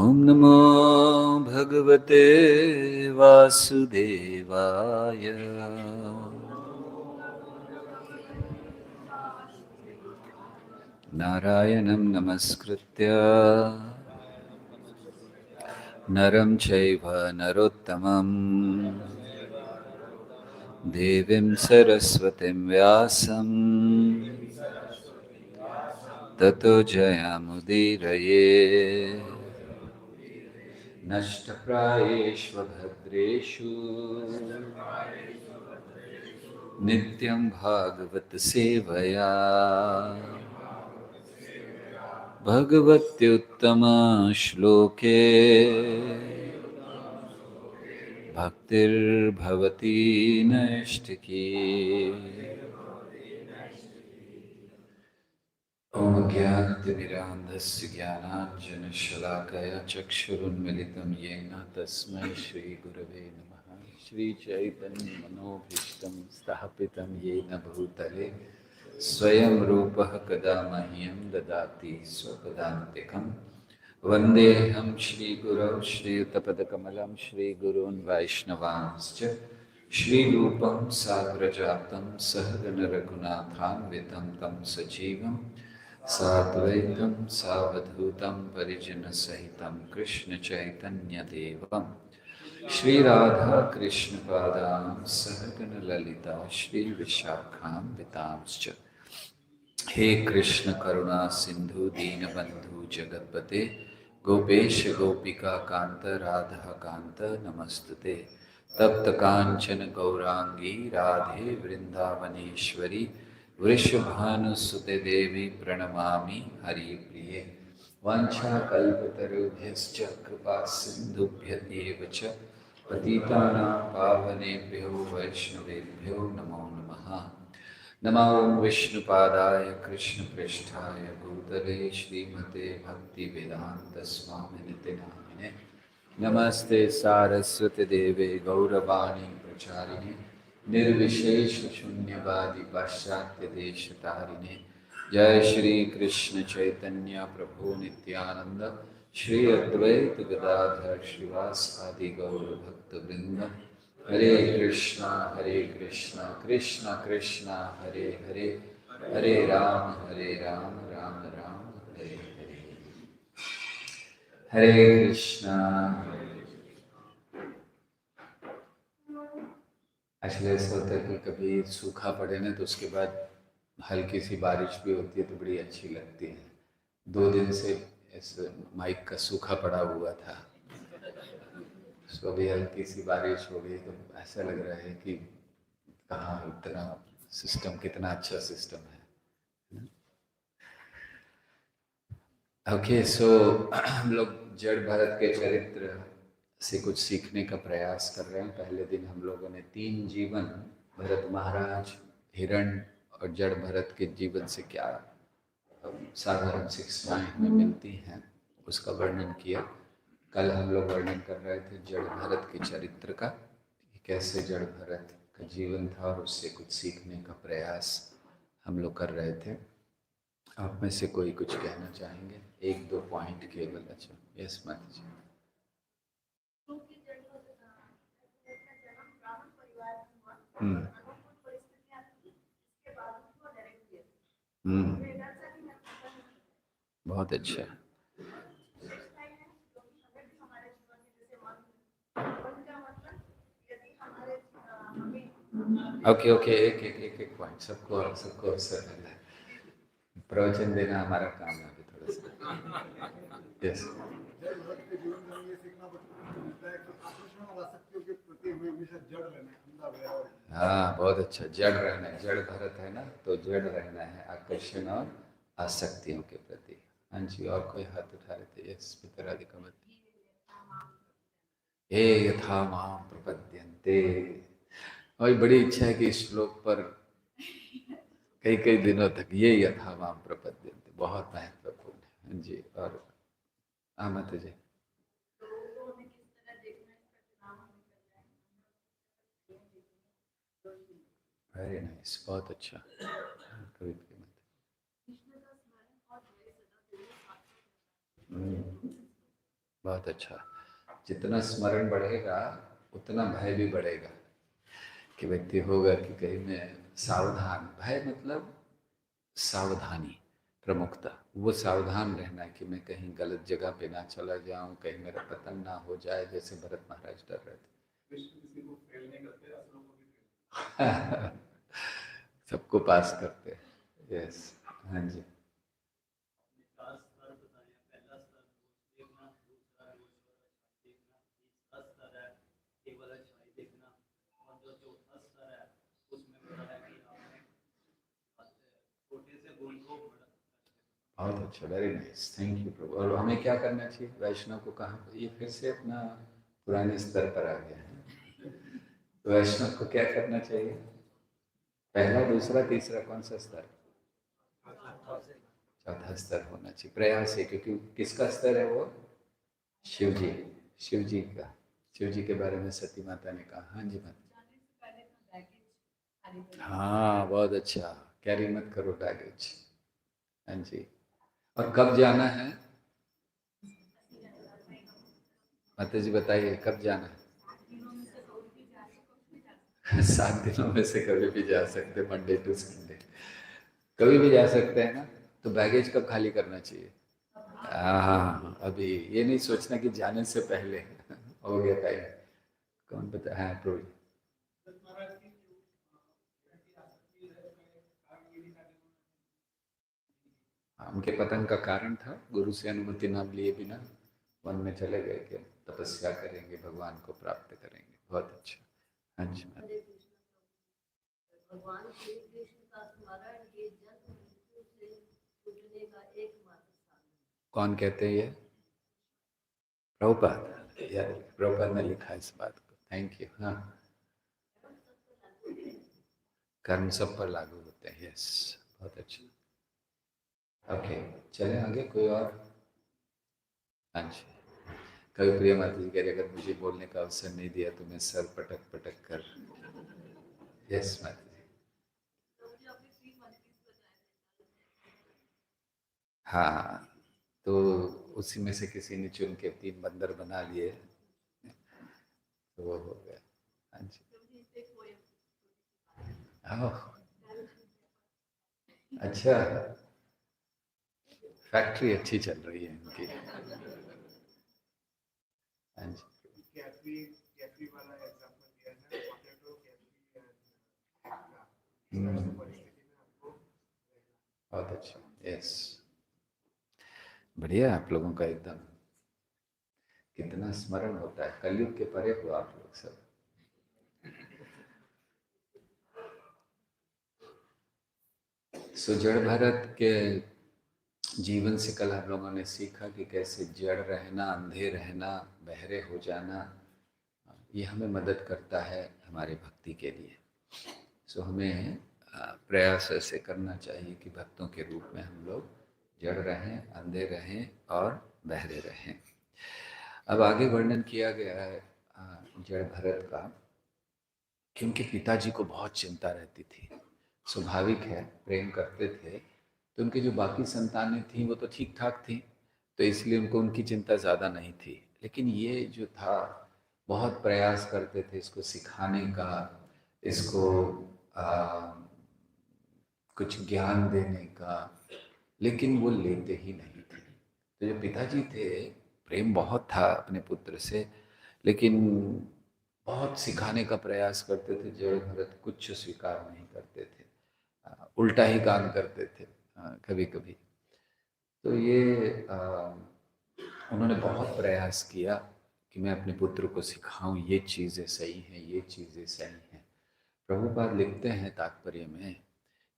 ओम नमो भगवते वासुदेवाय। नारायणं नमस्कृत्य नरं चैव नरोत्तमं देवीं सरस्वतीं व्यासं ततो जयमुदीरये। नष्टप्रायेषु भद्रेषु नित्यं भागवत सेवया भगवत्युत्तमा श्लोके भक्तिर्भवती नैष्ठिकी। ॐ ज्ञानतिमिरान्धस्य ज्ञानाञ्जनशलाकया चक्षुरुन्मिलितं येन तस्मै श्रीगुरवे नमः। श्रीचैतन्यमनोभीष्टं स्थापितं येन भूतले स्वयं रूपः कदा मह्यं ददाति स्वपदान्तिकं। वन्देऽहं श्रीगुरौ श्रीयुतपदकमलं श्रीगुरून् वैष्णवांश्च श्रीरूपं साग्रजातं सहगणरघुनाथान्वितं तं सजीवं साद्वैतं सावधूतं परिजनसहितं कृष्णचैतन्यदेवं श्रीराधाकृष्णपादां सहगणललिता श्रीविशाखान्वितांश्च। हे कृष्ण करुणा सिंधु दीनबंधु जगतपते गोपेश गोपिका कांत राधा कांत नमस्तुते। तप्त कांचन गौरांगी राधे वृंदावनेश्वरी वृषभानुसुते देवी प्रणमामि हरिप्रिये। वाञ्छाकल्पतरुभ्यश्च कृपा सिन्धुभ्येव च पतितानां पावनेभ्यो वैष्णवेभ्यो नमो नमः। नमो विष्णुपादाय कृष्णपृष्ठाय भूतले श्रीमते भक्तिवेदान्तस्वामिनिति नामिने। नमस्ते सारस्वती देवे गौरवाणी प्रचारिणे निर्विशेषशून्यवादी पाश्चात्यदेशतारिणे। जय श्री कृष्ण चैतन्य प्रभु नित्यानंद श्री अद्वैत गदाधर श्रीवास आदि गौर भक्तवृंद। हरे कृष्णा कृष्णा कृष्णा हरे हरे, हरे राम राम राम हरे हरे। हरे कृष्णा। एक्चुअली ऐसा होता है कि कभी सूखा पड़े ना तो उसके बाद हल्की सी बारिश भी होती है तो बड़ी अच्छी लगती है। 2 दिन से इस माइक का सूखा पड़ा हुआ था, तो अभी हल्की सी बारिश हो गई तो ऐसा लग रहा है कि कहाँ इतना सिस्टम, कितना अच्छा सिस्टम है। ओके, सो हम लोग जड़ भरत के चरित्र से कुछ सीखने का प्रयास कर रहे हैं। पहले दिन हम लोगों ने 3 जीवन, भरत महाराज, हिरण्य और जड़ भरत के जीवन से क्या साधारण शिक्षाएं हमें मिलती हैं उसका वर्णन किया। कल हम लोग वर्णन कर रहे थे जड़ भरत के चरित्र का, कि कैसे जड़ भरत का जीवन था और उससे कुछ सीखने का प्रयास हम लोग कर रहे थे। आप में से कोई कुछ कहना चाहेंगे? 1-2 पॉइंट केवल। अच्छा, यस माता जी। बहुत अच्छा। ओके ओके, एक पॉइंट सबको अवसर मिलता है। प्रवचन देना हमारा काम है अभी थोड़ा सा। यस। हाँ, बहुत अच्छा। जड़ रहना है, जड़ भरत है ना, तो जड़ रहना है आकर्षण और आसक्तियों के प्रति। हाँ जी, और कोई हाथ उठा रहे थे? यस, पितरादिकमत। हे यथा मां प्रपद्यन्ते। और बड़ी इच्छा है कि इस श्लोक पर कई कई दिनों तक ये यथा मां प्रपद्यन्ते बहुत महत्वपूर्ण है। हाँ जी, और माता जी। वेरी नाइस, बहुत अच्छा। कविता की मत। बहुत अच्छा। जितना स्मरण बढ़ेगा उतना भय भी बढ़ेगा, कि व्यक्ति होगा कि कहीं मैं सावधान, भय मतलब सावधानी, प्रमुखता, वो सावधान रहना कि मैं कहीं गलत जगह पे ना चला जाऊं, कहीं मेरा पतन ना हो जाए, जैसे भरत महाराज डर रहे थे। सबको पास करते हैं। यस। हाँ जी। बहुत अच्छा, वेरी नाइस, थैंक यू प्रभु। और हमें क्या करना चाहिए वैष्णव को? कहाँ ये फिर से अपना पुराने स्तर पर आ गया है। वैष्णव को क्या करना चाहिए? पहला, दूसरा, तीसरा, कौन सा स्तर? चौथा स्तर होना चाहिए। प्रयास है, क्योंकि किसका स्तर है वो? शिव जी। शिव जी का। शिव जी के बारे में सती माता ने कहा। हाँ जी माता। हाँ बहुत अच्छा, कैरी मत करो बैगेज। हाँ जी। और कब जाना है माता जी, बताइए कब जाना है? 7 दिनों में से कभी भी जा सकते, मंडे टू संडे कभी भी जा सकते हैं ना। तो बैगेज कब खाली करना चाहिए? हाँ, अभी ये नहीं सोचना कि जाने से पहले हो गया टाइम। कौन बता? हाँ प्रोज। उनके पतन का कारण था गुरु से अनुमति न लिए बिना वन में चले गए कि तपस्या करेंगे, भगवान को प्राप्त करेंगे। बहुत अच्छा। हाँ जी मैम। भगवान श्री कृष्ण का स्मरण ये जन्म मृत्यु से छूटने का एकमात्र साधन। कौन कहते हैं ये? प्रभुपाद। यार प्रभुपाद ने लिखा है इस बात को, थैंक यू। हाँ, कर्म सब पर लागू होते हैं। यस, बहुत अच्छा। ओके, चलें आगे। कोई और? हाँ जी। कभी प्रिया माता जी कह रहे अगर मुझे बोलने का अवसर नहीं दिया तो मैं सर पटक पटक कर। यस माता जी। हाँ, तो उसी में से किसी ने चुन के 3 बंदर बना लिए, तो वो हो गया। हाँ जी। ओह, अच्छा, फैक्ट्री अच्छी चल रही है इनकी। हाँ जी। बहुत अच्छा। यस, बढ़िया है आप लोगों का एकदम। कितना स्मरण होता है, कलयुग के परे हो आप लोग सब। सो जड़ भरत के जीवन से कल हम लोगों ने सीखा कि कैसे जड़ रहना, अंधे रहना, बहरे हो जाना, ये हमें मदद करता है हमारे भक्ति के लिए। सो हमें प्रयास ऐसे करना चाहिए कि भक्तों के रूप में हम लोग जड़ रहें, अंधे रहें और बहरे रहें। अब आगे वर्णन किया गया है जड़ भरत का, कि उनके पिताजी को बहुत चिंता रहती थी। स्वाभाविक है, प्रेम करते थे, तो उनकी जो बाकी संतानें थीं वो तो ठीक ठाक थी, तो इसलिए उनको उनकी चिंता ज़्यादा नहीं थी। लेकिन ये जो था, बहुत प्रयास करते थे इसको सिखाने का, इसको आ, कुछ ज्ञान देने का, लेकिन वो लेते ही नहीं थे। तो जो पिताजी थे, प्रेम बहुत था अपने पुत्र से, लेकिन बहुत सिखाने का प्रयास करते थे। जड़ भरत कुछ स्वीकार नहीं करते थे, उल्टा ही काम करते थे कभी कभी। तो ये उन्होंने बहुत प्रयास किया कि मैं अपने पुत्र को सिखाऊं ये चीज़ें सही हैं, ये चीज़ें सही हैं। प्रभुपाद लिखते हैं तात्पर्य में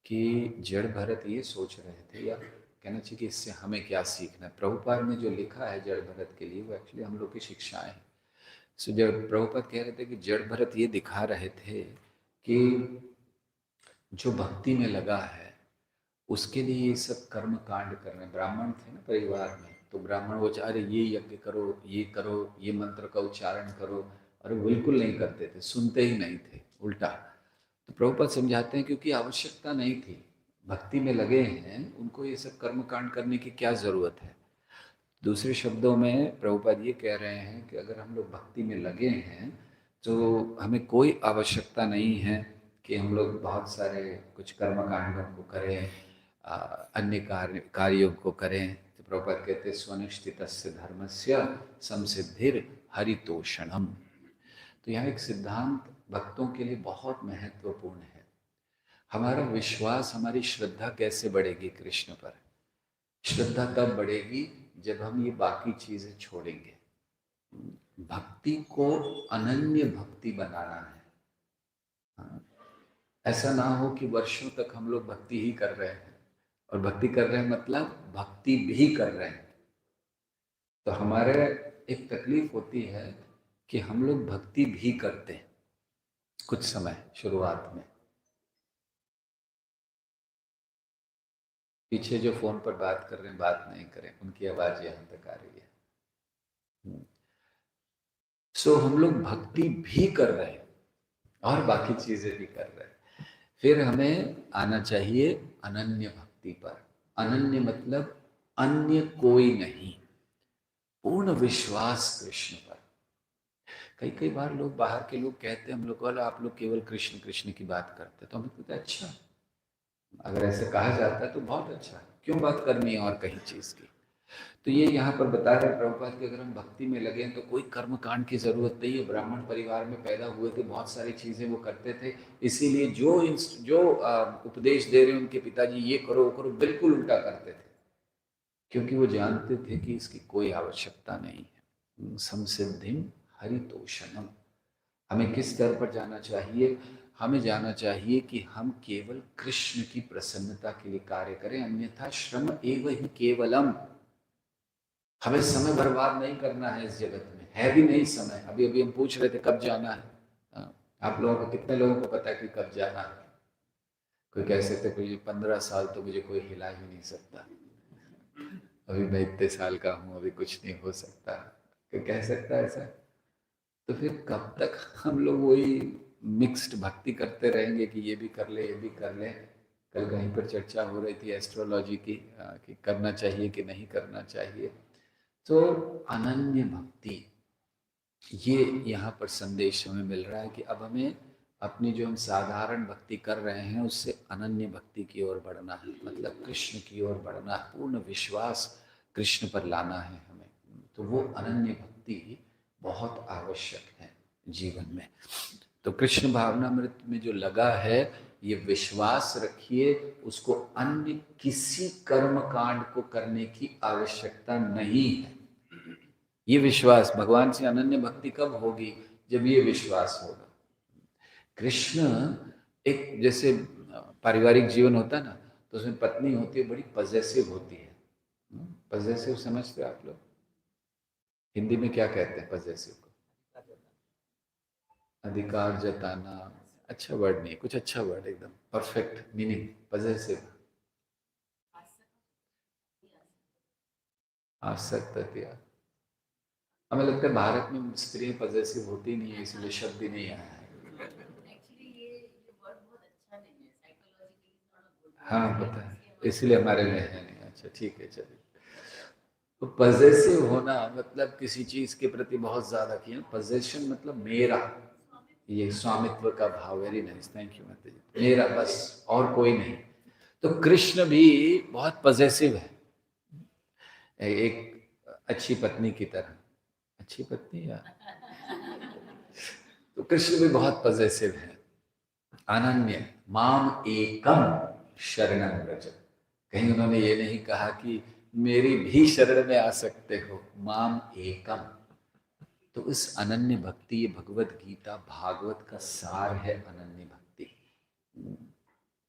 कि जड़ भरत ये सोच रहे थे, या कहना चाहिए कि इससे हमें क्या सीखना है। प्रभुपाद ने जो लिखा है जड़ भरत के लिए, वो एक्चुअली हम लोग की शिक्षाएं हैं। सो जब प्रभुपाद कह रहे थे कि जड़ भरत ये दिखा रहे थे कि जो भक्ति में लगा है उसके लिए ये सब कर्म कांड करने। ब्राह्मण थे ना परिवार में, तो ब्राह्मण वो चाह रहे ये यज्ञ करो, ये करो, ये मंत्र का उच्चारण करो, और वो बिल्कुल नहीं करते थे, सुनते ही नहीं थे, उल्टा। तो प्रभुपाद समझाते हैं क्योंकि आवश्यकता नहीं थी, भक्ति में लगे हैं, उनको ये सब कर्म कांड करने की क्या जरूरत है। दूसरे शब्दों में प्रभुपाद ये कह रहे हैं कि अगर हम लोग भक्ति में लगे हैं तो हमें कोई आवश्यकता नहीं है कि हम लोग बहुत सारे कुछ कर्मकांडों को करें, अन्य कार्यों को करें। तो प्रभुपाद कहते हैं स्वनिष्ठितस्य धर्मस्य संसिद्धिर हरितोषणम। तो यहाँ एक सिद्धांत भक्तों के लिए बहुत महत्वपूर्ण है। हमारा विश्वास, हमारी श्रद्धा कैसे बढ़ेगी कृष्ण पर? श्रद्धा तब बढ़ेगी जब हम ये बाकी चीजें छोड़ेंगे। भक्ति को अनन्य भक्ति बनाना है। ऐसा ना हो कि वर्षों तक हम लोग भक्ति ही कर रहे हैं, और भक्ति कर रहे हैं मतलब भक्ति भी कर रहे हैं। तो हमारे एक तकलीफ होती है कि हम लोग भक्ति भी करते हैं कुछ समय शुरुआत में। पीछे जो फोन पर बात कर रहे हैं बात नहीं करें, उनकी आवाज यहां तक आ रही है। सो हम लोग भक्ति भी कर रहे हैं और बाकी चीजें भी कर रहे हैं। फिर हमें आना चाहिए अनन्य भक्ति पर। अनन्य मतलब अन्य कोई नहीं, पूर्ण विश्वास कृष्ण पर। कई कई बार लोग, बाहर के लोग कहते हैं हम लोग को, आप लोग केवल कृष्ण कृष्ण की बात करते हैं। तो हमें कहते हैं अच्छा, अगर ऐसे कहा जाता है तो बहुत अच्छा, क्यों बात करनी है और कहीं चीज की। तो ये यहाँ पर बता रहे प्रभुपाद कि अगर हम भक्ति में लगे तो कोई कर्म कांड की जरूरत नहीं है। ब्राह्मण परिवार में पैदा हुए थे, बहुत सारी चीजें वो करते थे, इसीलिए जो उपदेश दे रहे हैं उनके पिताजी, ये करो वो करो, बिल्कुल उल्टा करते थे, क्योंकि वो जानते थे कि इसकी कोई आवश्यकता नहीं है। संसिद्धिम हरितोषणम। हमें किस स्तर पर जाना चाहिए? हमें जाना चाहिए कि हम केवल कृष्ण की प्रसन्नता के लिए कार्य करें, अन्यथा श्रम एव ही केवलम। हमें समय बर्बाद नहीं करना है इस जगत में, है भी नहीं समय। अभी अभी हम पूछ रहे थे कब जाना है। आप लोगों को, कितने लोगों को पता है कि कब जाना है? कोई कह सकते कोई 15 साल तो मुझे कोई हिला ही नहीं सकता, अभी मैं इतने साल का हूँ, अभी कुछ नहीं हो सकता, कोई कह सकता है ऐसा? तो फिर कब तक हम लोग वही मिक्स्ड भक्ति करते रहेंगे कि ये भी कर ले ये भी कर ले। कल कहीं पर चर्चा हो रही थी एस्ट्रोलॉजी की, कि करना चाहिए कि नहीं करना चाहिए। तो अनन्य भक्ति, ये यहाँ पर संदेश हमें मिल रहा है कि अब हमें अपनी जो हम साधारण भक्ति कर रहे हैं उससे अनन्य भक्ति की ओर बढ़ना है, मतलब कृष्ण की ओर बढ़ना है, पूर्ण विश्वास कृष्ण पर लाना है हमें। तो वो अनन्य भक्ति बहुत आवश्यक है जीवन में। तो कृष्ण भावनामृत में जो लगा है, ये विश्वास रखिए, उसको अन्य किसी कर्म कांड को करने की आवश्यकता नहीं है। ये विश्वास, भगवान से अनन्य भक्ति कब होगी? जब ये विश्वास होगा। कृष्ण एक, जैसे पारिवारिक जीवन होता है ना, तो उसमें पत्नी होती है, बड़ी पजेसिव होती है। पजेसिव समझते हो आप लोग? हिंदी में क्या कहते हैं पजेसिव को? अधिकार जताना। अच्छा वर्ड नहीं, कुछ अच्छा वर्ड, एकदम परफेक्ट मीनिंग पजेसिव। आसक्त। हमें लगता है भारत में स्त्री पजेसिव होती नहीं है, इसलिए शब्द ही नहीं आया है। हाँ पता है, इसलिए हमारे में है नहीं। अच्छा ठीक है, चलिए। तो पजेसिव होना मतलब किसी चीज के प्रति बहुत ज्यादा किया। पजेशन मतलब मेरा, ये स्वामित्व का भाव। वेरी नाइस, थैंक यू माता जी। मेरा बस, और कोई नहीं। तो कृष्ण भी बहुत पजेसिव है, एक अच्छी पत्नी की तरह। अच्छी पत्नी या तो कृष्ण भी बहुत पजेसिव है। अनन्य माम एकम शरणं व्रज। कहीं उन्होंने ये नहीं कहा कि मेरी भी शरण में आ सकते हो, माम एकम। तो इस अनन्य भक्ति, ये भगवत गीता भागवत का सार है। अनन्य भक्ति,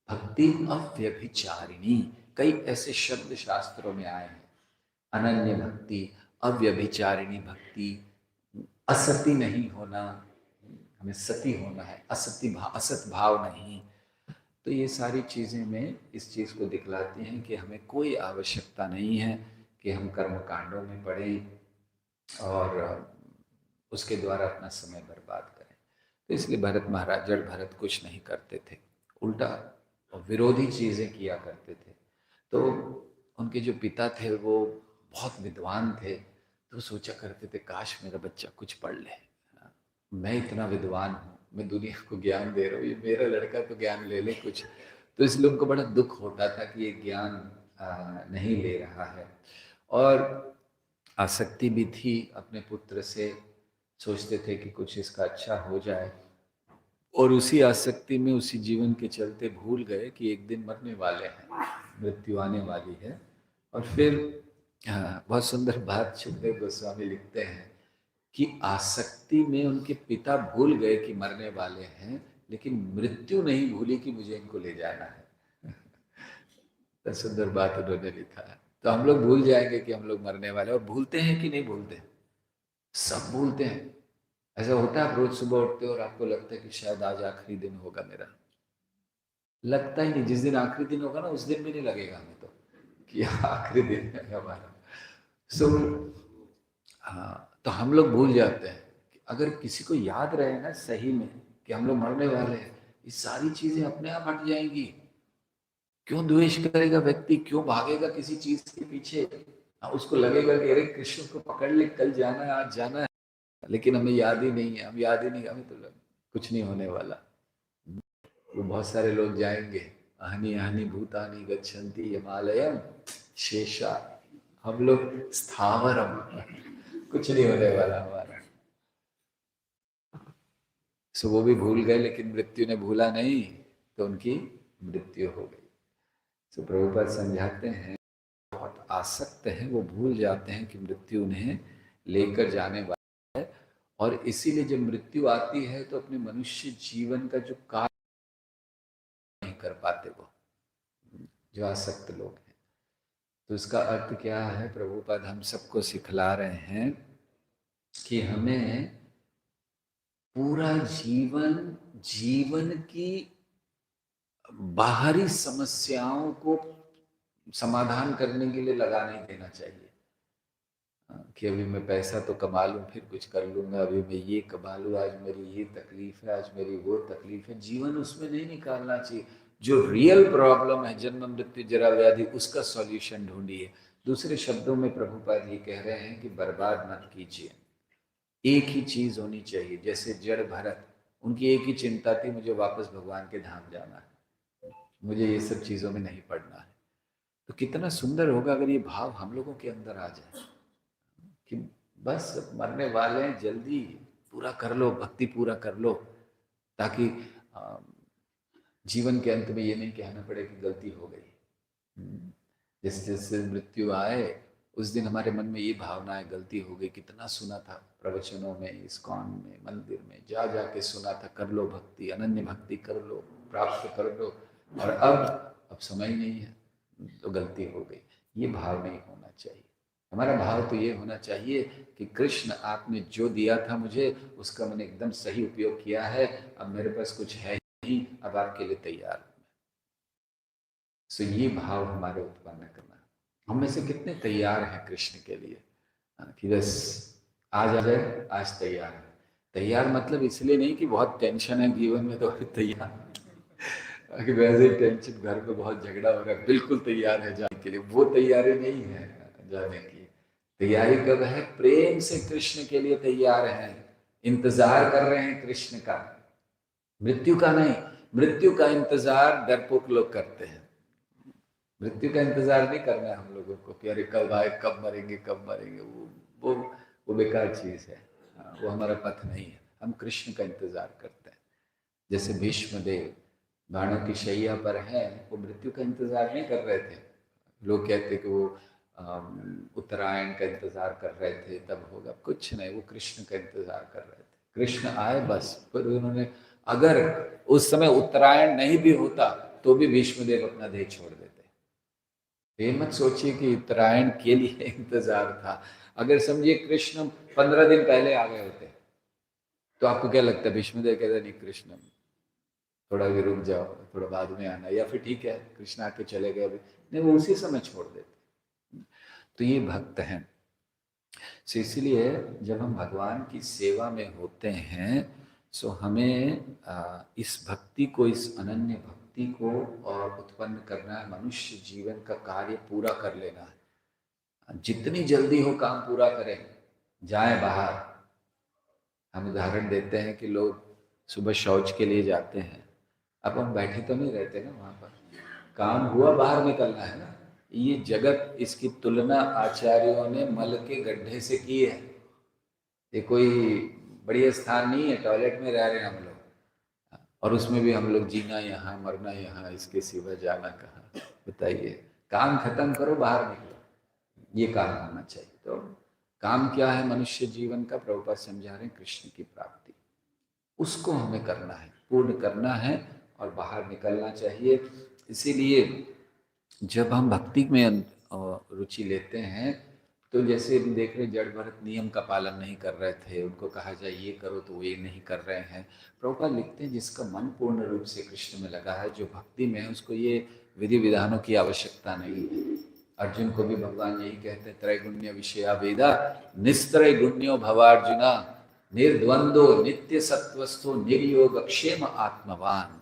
भक्ति अव्यभिचारिणी, कई ऐसे शब्द शास्त्रों में आए हैं। अनन्य भक्ति, अव्यभिचारिणी भक्ति, असती नहीं होना, हमें सती होना है, असत भाव नहीं। तो ये सारी चीज़ें में इस चीज़ को दिखलाती हैं कि हमें कोई आवश्यकता नहीं है कि हम कर्म कांडों में पड़ें और उसके द्वारा अपना समय बर्बाद करें। तो इसलिए भरत महाराज, जड़ भरत कुछ नहीं करते थे, उल्टा और विरोधी चीज़ें किया करते थे। तो उनके जो पिता थे वो बहुत विद्वान थे, तो सोचा करते थे काश मेरा बच्चा कुछ पढ़ ले, मैं इतना विद्वान हूँ, मैं दुनिया को ज्ञान दे रहा हूँ, ये मेरा लड़का तो ज्ञान ले ले कुछ। तो इसलिए उनको बड़ा दुख होता था कि ये ज्ञान नहीं ले रहा है, और आसक्ति भी थी अपने पुत्र से, सोचते थे कि कुछ इसका अच्छा हो जाए, और उसी आसक्ति में उसी जीवन के चलते भूल गए कि एक दिन मरने वाले हैं, मृत्यु आने वाली है। और फिर बहुत सुंदर बात सुखदेव गोस्वामी लिखते हैं कि आसक्ति में उनके पिता भूल गए कि मरने वाले हैं, लेकिन मृत्यु नहीं भूली कि मुझे इनको ले जाना है। तो सुंदर बात उन्होंने लिखा है। तो हम लोग भूल जाएंगे कि हम लोग मरने वाले, और भूलते हैं कि नहीं भूलते? सब भूलते हैं। ऐसा होता है आप रोज सुबह उठते हो और आपको लगता है कि शायद आज आखिरी दिन होगा मेरा, लगता ही नहीं। जिस दिन आखिरी दिन होगा ना, उस दिन भी नहीं लगेगा हमें तो कि आखिरी दिन है हमारा। सो हाँ, तो हम लोग भूल जाते हैं कि अगर किसी को याद रहे ना सही में कि हम लोग मरने वाले हैं, ये सारी चीजें अपने आप हट जाएंगी। क्यों द्वेष करेगा व्यक्ति, क्यों भागेगा किसी चीज के पीछे? उसको लगेगा कि अरे कृष्ण को पकड़ ले, कल जाना है, आज जाना है, लेकिन हमें याद ही नहीं है, हम याद ही नहीं, हमें तो कुछ नहीं होने वाला। वो बहुत सारे लोग जाएंगे, आहनी आहनी भूतानी गच्छन्ति हिमालयम शेषा, हम लोग स्थावरम, कुछ नहीं होने वाला हमारा। सो वो भी भूल गए, लेकिन मृत्यु ने भूला नहीं, तो उनकी मृत्यु हो गई। सो प्रभुपाद समझाते हैं बहुत आसक्त हैं, वो भूल जाते हैं कि मृत्यु उन्हें लेकर जाने वाला है, और इसीलिए जब मृत्यु आती है तो अपने मनुष्य जीवन का जो कार्य नहीं कर पाते वो, जो आसक्त लोग हैं। तो इसका अर्थ क्या है? प्रभुपाद हम सबको सिखला रहे हैं कि हमें पूरा जीवन जीवन की बाहरी समस्याओं को समाधान करने के लिए लगा नहीं देना चाहिए कि अभी मैं पैसा तो कमा लूं फिर कुछ कर लूंगा, अभी मैं ये कमा लूं, आज मेरी ये तकलीफ है, आज मेरी वो तकलीफ है। जीवन उसमें नहीं निकालना चाहिए। जो रियल प्रॉब्लम है, जन्म मृत्यु जरा व्याधि, उसका सॉल्यूशन ढूंढिए। दूसरे शब्दों में प्रभुपाद ये कह रहे हैं कि बर्बाद मत कीजिए। एक ही चीज होनी चाहिए। जैसे जड़ भरत, उनकी एक ही चिंता थी, मुझे वापस भगवान के धाम जाना है, मुझे ये सब चीजों में नहीं पड़ना है। तो कितना सुंदर होगा अगर ये भाव हम लोगों के अंदर आ जाए कि बस मरने वाले हैं, जल्दी पूरा कर लो, भक्ति पूरा कर लो, ताकि जीवन के अंत में ये नहीं कहना पड़े कि गलती हो गई। जैसे जैसे मृत्यु आए उस दिन हमारे मन में ये भावना है, गलती हो गई। कितना सुना था प्रवचनों में, इस्कॉन में, मंदिर में जा जा के सुना था, कर लो भक्ति, अनन्य भक्ति कर लो, प्राप्त कर लो, और अब समय नहीं है तो गलती हो गई। ये भाव नहीं होना चाहिए। हमारा भाव तो ये होना चाहिए कि कृष्ण आपने जो दिया था मुझे, उसका मैंने एकदम सही उपयोग किया है, अब मेरे पास कुछ है नहीं, अब आपके लिए तैयार हूं। सो ये भाव हमारे उत्पन्न करना। हम में से कितने तैयार हैं कृष्ण के लिए कि बस आज आ जाए, आज तैयार है। तैयार मतलब इसलिए नहीं कि बहुत टेंशन है जीवन में तो तैयार कि वैसे ही टेंशन, घर पे बहुत झगड़ा हो रहा है, बिल्कुल तैयार है जाने के लिए, वो तैयारी नहीं है जाने की। तैयारी कब है? प्रेम से कृष्ण के लिए तैयार हैं, इंतजार कर रहे हैं कृष्ण का, मृत्यु का नहीं। मृत्यु का इंतजार डरपोक लोग करते हैं। मृत्यु का इंतजार नहीं करना है हम लोगों को कि अरे कब आए, कब मरेंगे, कब मरेंगे। वो वो बेकार चीज है, वो हमारा पथ नहीं है। हम कृष्ण का इंतजार करते हैं। जैसे भीष्मदेव बाणों की शैया पर है, वो मृत्यु का इंतजार नहीं कर रहे थे। लोग कहते कि वो उत्तरायण का इंतजार कर रहे थे तब होगा, कुछ नहीं, वो कृष्ण का इंतजार कर रहे थे। कृष्ण आए बस। फिर उन्होंने, अगर उस समय उत्तरायण नहीं भी होता तो भी भीष्मदेव अपना देह छोड़ देते। ये मत सोचिए कि उत्तरायण के लिए इंतजार था। अगर समझिए कृष्ण 15 दिन पहले आ गए होते तो आपको क्या लगता है? भीष्मदेव कहते नहीं कृष्ण थोड़ा भी रुक जाओ, थोड़ा बाद में आना, या फिर ठीक है कृष्ण आके चले गए अभी, नहीं, वो उसी समय छोड़ देते। तो ये भक्त हैं। सो इसलिए जब हम भगवान की सेवा में होते हैं, सो हमें इस भक्ति को, इस अनन्य भक्ति को और उत्पन्न करना है, मनुष्य जीवन का कार्य पूरा कर लेना है। जितनी जल्दी हो काम पूरा करें, जाएं बाहर। हम उदाहरण देते हैं कि लोग सुबह शौच के लिए जाते हैं, अब हम बैठे तो नहीं रहते ना वहाँ पर, काम हुआ बाहर निकलना है ना। ये जगत, इसकी तुलना आचार्यों ने मल के गड्ढे से की है। ये कोई बढ़िया स्थान नहीं है, टॉयलेट में रह रहे हैं हम लोग, और उसमें भी हम लोग जीना यहाँ मरना यहाँ, इसके सिवा जाना कहाँ। बताइए, काम खत्म करो बाहर निकलो, ये काम होना चाहिए। तो काम क्या है मनुष्य जीवन का? प्रभुपाद समझा रहे हैं, कृष्ण की प्राप्ति, उसको हमें करना है, पूर्ण करना है और बाहर निकलना चाहिए। इसीलिए जब हम भक्ति में रुचि लेते हैं, तो जैसे हम देख रहे जड़ भरत नियम का पालन नहीं कर रहे थे, उनको कहा जाए ये करो तो वो ये नहीं कर रहे हैं। प्रभुपाद लिखते हैं जिसका मन पूर्ण रूप से कृष्ण में लगा है, जो भक्ति में है, उसको ये विधि विधानों की आवश्यकता नहीं है। अर्जुन को भी भगवान यही कहते हैं, त्रैगुण्य विषया वेदा निस्त्रय गुण्यो भवार्जुना निर्द्वंदो नित्य सत्वस्थो निर्योग क्षेम आत्मवान।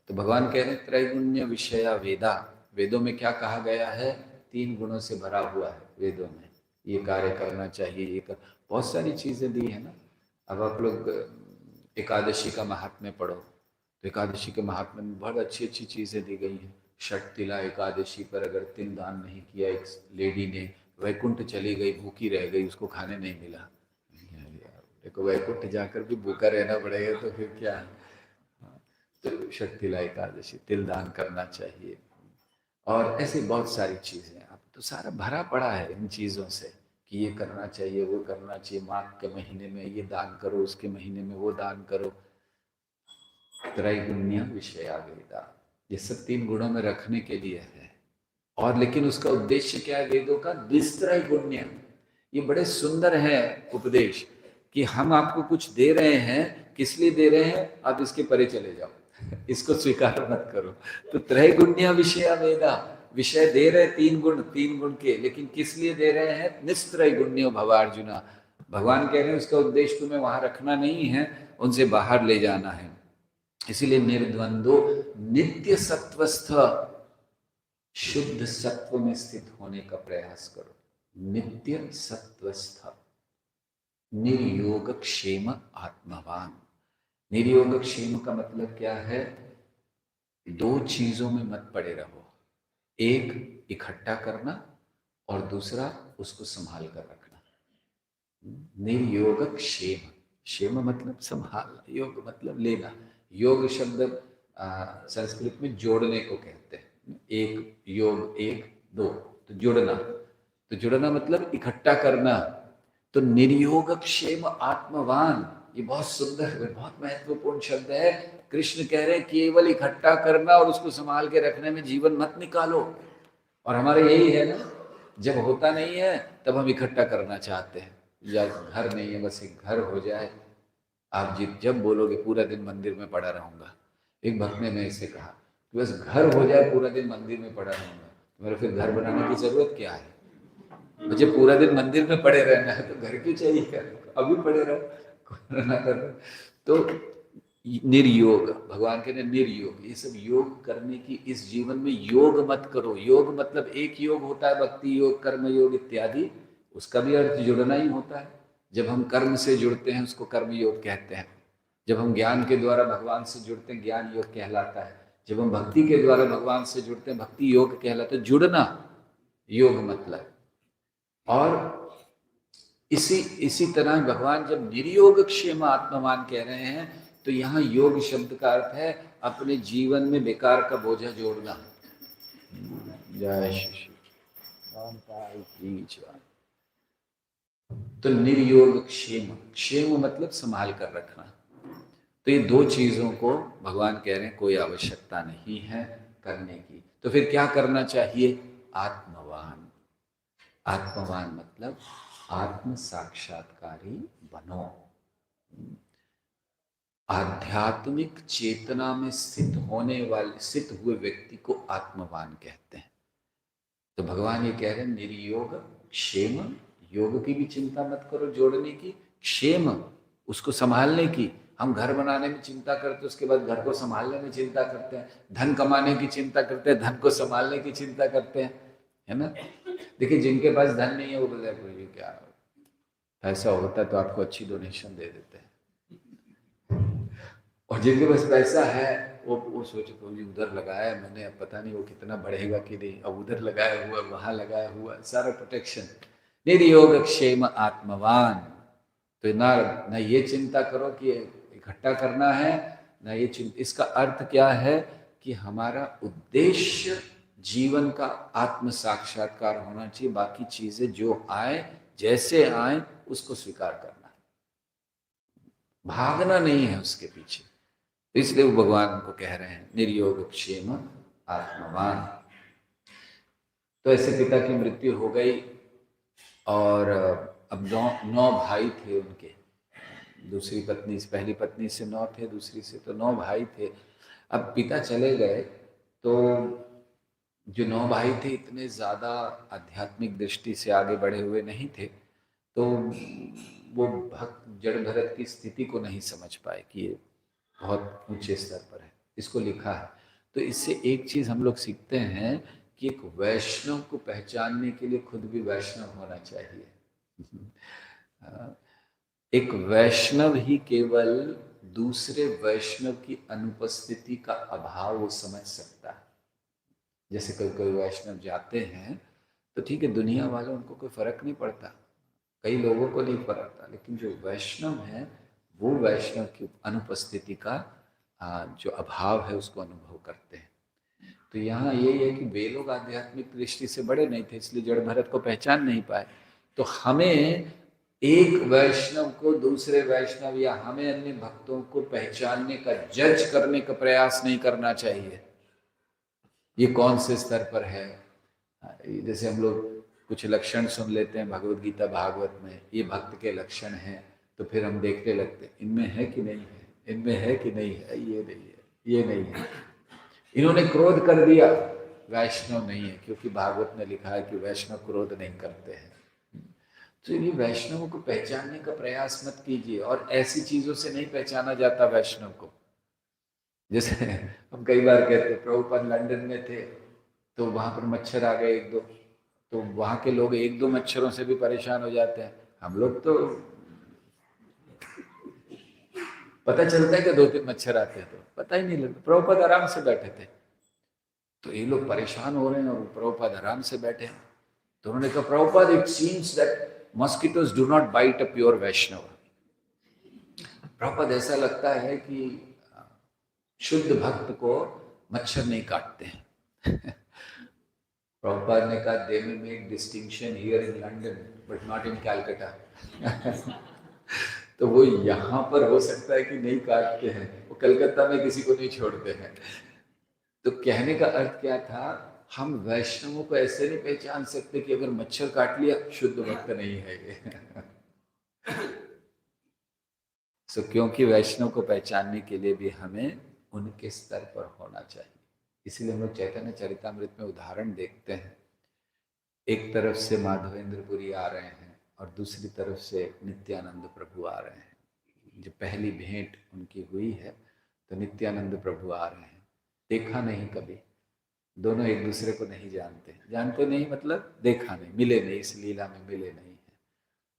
तो भगवान कह रहे हैं त्रैगुण्य विषया वेदा, वेदों में क्या कहा गया है? 3 गुणों से भरा हुआ है वेदों में, ये कार्य करना चाहिए, ये कर, बहुत सारी चीजें दी है ना। अब आप लोग एकादशी का महात्म्य पढ़ो, तो एकादशी के महात्म्य में बहुत अच्छी अच्छी चीजें दी गई हैं। षटतिला एकादशी पर अगर तिल दान नहीं किया, एक लेडी ने वैकुंठ चली गई, भूखी रह गई, उसको खाने नहीं मिला। देखो वैकुंठ जाकर भी भूखा रहना पड़ेगा तो फिर क्या है। तो षटतिला एकादशी, तिल दान करना चाहिए, और ऐसी बहुत सारी चीजें। अब तो सारा भरा पड़ा है इन चीजों से कि ये करना चाहिए, वो करना चाहिए, माघ के महीने में ये दान करो, उसके महीने में वो दान करो। त्रैगुण्य विषया वेदा, ये सब 3 गुणों में रखने के लिए है। और लेकिन उसका उद्देश्य क्या है वेदों का? निस्त्रैगुण्य। ये बड़े सुंदर है उपदेश कि हम आपको कुछ दे रहे हैं, किस लिए दे रहे हैं? आप इसके परे चले जाओ, इसको स्वीकार मत करो। तो त्रैगुण्य विषया वेदा, विषय दे रहे 3 गुण, 3 गुण के, लेकिन किस लिए दे रहे हैं? निस्त्रैगुण्यो भवार्जुना। भगवान कह रहे हैं उसका उद्देश्य तुम्हें वहां रखना नहीं है, उनसे बाहर ले जाना है। इसीलिए निर्द्वंदो नित्य सत्वस्थ, शुद्ध सत्व में स्थित होने का प्रयास करो। नित्य सत्वस्थ, निर्योग क्षेम आत्मवान। निर्योग क्षेम का मतलब क्या है? 2 चीजों में मत पड़े रहो, एक इकट्ठा करना और दूसरा उसको संभाल कर रखना। निर्योग क्षेम, क्षेम मतलब संभालना, योग मतलब लेना। योग शब्द संस्कृत में जोड़ने को कहते हैं। एक योग, 1 2, तो जुड़ना। तो जुड़ना मतलब इकट्ठा करना। तो निर्योग क्षेम आत्मवान, ये बहुत सुंदर, बहुत महत्वपूर्ण शब्द है। कृष्ण कह रहे हैं केवल इकट्ठा करना और उसको संभाल के रखने में जीवन मत निकालो। और हमारे यही है ना, जब होता नहीं है तब हम इकट्ठा करना चाहते हैं। या घर नहीं है, बस एक घर हो जाए। आप जब बोलोगे पूरा दिन मंदिर में पड़ा रहूंगा, एक भक्त ने मेरे से कहा कि बस घर हो जाए, पूरा दिन मंदिर में पड़ा रहूंगा, तो मेरे फिर घर बनाने की जरूरत क्या है? मुझे पूरा दिन मंदिर में पड़े रहना है तो घर क्यों चाहिए? अभी पड़े रहो ना करो। तो निर्योग, भगवान कहते हैं निर्योग, ये सब योग करने की, इस जीवन में योग मत करो। योग मतलब एक योग होता है भक्ति योग, कर्म योग इत्यादि, उसका भी अर्थ जुड़ना ही होता है। जब हम कर्म से जुड़ते हैं उसको कर्म योग कहते हैं। जब हम ज्ञान के द्वारा भगवान से जुड़ते हैं ज्ञान योग कहलाता है। जब हम भक्ति के द्वारा भगवान से जुड़ते हैं भक्ति योग कहलाता है। जुड़ना योग मतलब। और इसी तरह भगवान जब निर्योग क्षेम आत्मवान कह रहे हैं, तो यहाँ योग शब्द का अर्थ है अपने जीवन में बेकार का बोझा जोड़ना। जय श्री तो निर्योग क्षेम, क्षेम मतलब संभाल कर रखना। तो ये 2 चीजों को भगवान कह रहे हैं कोई आवश्यकता नहीं है करने की। तो फिर क्या करना चाहिए? आत्मवान। आत्मवान मतलब आत्म साक्षात्कारी बनो। आध्यात्मिक चेतना में स्थित हुए व्यक्ति को आत्मवान कहते हैं। तो भगवान ये कह रहे हैं निर्योग क्षेम, योग की भी चिंता मत करो जोड़ने की, क्षेम उसको संभालने की। हम घर बनाने में चिंता करते हैं, उसके बाद घर को संभालने में चिंता करते हैं, धन कमाने की चिंता करते हैं, धन को संभालने की चिंता करते हैं, है ना। देखिए जिनके पास धन नहीं है वो बोलते हैं गुरु जी क्या पैसा होता तो आपको अच्छी डोनेशन दे देते हैं, और जिनके पास पैसा है वो सोचे प्रभु जी उधर लगाया मैंने, अब पता नहीं वो कितना बढ़ेगा कि नहीं, अब उधर लगाया हुआ वहां लगाया हुआ सारा प्रोटेक्शन। निर्योग क्षेम आत्मवान, तो ना ये चिंता करो कि इकट्ठा करना है, ना ये चिंता। इसका अर्थ क्या है कि हमारा उद्देश्य जीवन का आत्म साक्षात्कार होना चाहिए, बाकी चीजें जो आए जैसे आए उसको स्वीकार करना, भागना नहीं है उसके पीछे। इसलिए वो भगवान को कह रहे हैं निर्योग क्षेम आत्मवान। तो ऐसे पिता की मृत्यु हो गई और अब नौ भाई थे उनके, दूसरी पत्नी से, पहली पत्नी से 9 थे, दूसरी से तो 9 भाई थे। अब पिता चले गए तो जो 9 भाई थे इतने ज़्यादा आध्यात्मिक दृष्टि से आगे बढ़े हुए नहीं थे, तो वो भक्त जड़ भरत की स्थिति को नहीं समझ पाए कि ये बहुत ऊंचे स्तर पर है, इसको लिखा है। तो इससे एक चीज़ हम लोग सीखते हैं कि एक वैष्णव को पहचानने के लिए खुद भी वैष्णव होना चाहिए। एक वैष्णव ही केवल दूसरे वैष्णव की अनुपस्थिति का अभाव वो समझ सकता है। जैसे कोई कोई वैष्णव जाते हैं तो ठीक है, दुनिया वालों उनको कोई फर्क नहीं पड़ता, कई लोगों को नहीं पड़ता, लेकिन जो वैष्णव है वो वैष्णव की अनुपस्थिति का जो अभाव है उसको अनुभव करते हैं। तो यहाँ ये है कि वे लोग आध्यात्मिक दृष्टि से बड़े नहीं थे, इसलिए जड़ भरत को पहचान नहीं पाए। तो हमें एक वैष्णव को दूसरे वैष्णव या हमें अन्य भक्तों को पहचानने का, जज करने का प्रयास नहीं करना चाहिए, ये कौन से स्तर पर है। जैसे हम लोग कुछ लक्षण सुन लेते हैं भगवद गीता भागवत में, ये भक्त के लक्षण हैं, तो फिर हम देखने लगते हैं इनमें है कि नहीं है, इनमें है कि नहीं है, ये नहीं है, ये नहीं है। इन्होंने क्रोध कर दिया, वैष्णव नहीं है, क्योंकि भागवत में लिखा है कि वैष्णव क्रोध नहीं करते हैं। तो ये वैष्णवों को पहचानने का प्रयास मत कीजिए, और ऐसी चीजों से नहीं पहचाना जाता वैष्णव को। जैसे हम कई बार कहते हैं प्रभुपाद लंदन में थे तो वहां पर मच्छर आ गए 1-2, तो वहां के लोग 1-2 मच्छरों से भी परेशान हो जाते हैं। हम लोग तो पता चलता है कि 2-3 मच्छर आते हैं तो पता ही नहीं लगता। प्रभुपाद आराम से बैठे थे, तो ये लोग परेशान हो रहे हैं और प्रभुपाद आराम से बैठे हैं। तो उन्होंने कहा Prabhupada it seems that mosquitoes do not bite a pure Vaishnav. Prabhupada ऐसा लगता है कि शुद्ध भक्त को मच्छर नहीं काटते हैं। प्रभुपाद ने कहा they will make distinction here in London but not in Calcutta. तो वो यहाँ पर हो सकता है कि नहीं काटते हैं, वो कलकत्ता में किसी को नहीं छोड़ते हैं। तो कहने का अर्थ क्या था, हम वैष्णवों को ऐसे नहीं पहचान सकते कि अगर मच्छर काट लिया शुद्ध भक्त नहीं है ये। सो क्योंकि वैष्णव को पहचानने के लिए भी हमें उनके स्तर पर होना चाहिए। इसीलिए हम लोग चैतन्य चरितामृत में उदाहरण देखते हैं, एक तरफ से माधवेंद्रपुरी आ रहे हैं और दूसरी तरफ से नित्यानंद प्रभु आ रहे हैं। जो पहली भेंट उनकी हुई है तो नित्यानंद प्रभु आ रहे हैं, देखा नहीं कभी, दोनों एक दूसरे को नहीं जानते, जानते नहीं मतलब देखा नहीं, मिले नहीं, इस लीला में मिले नहीं है।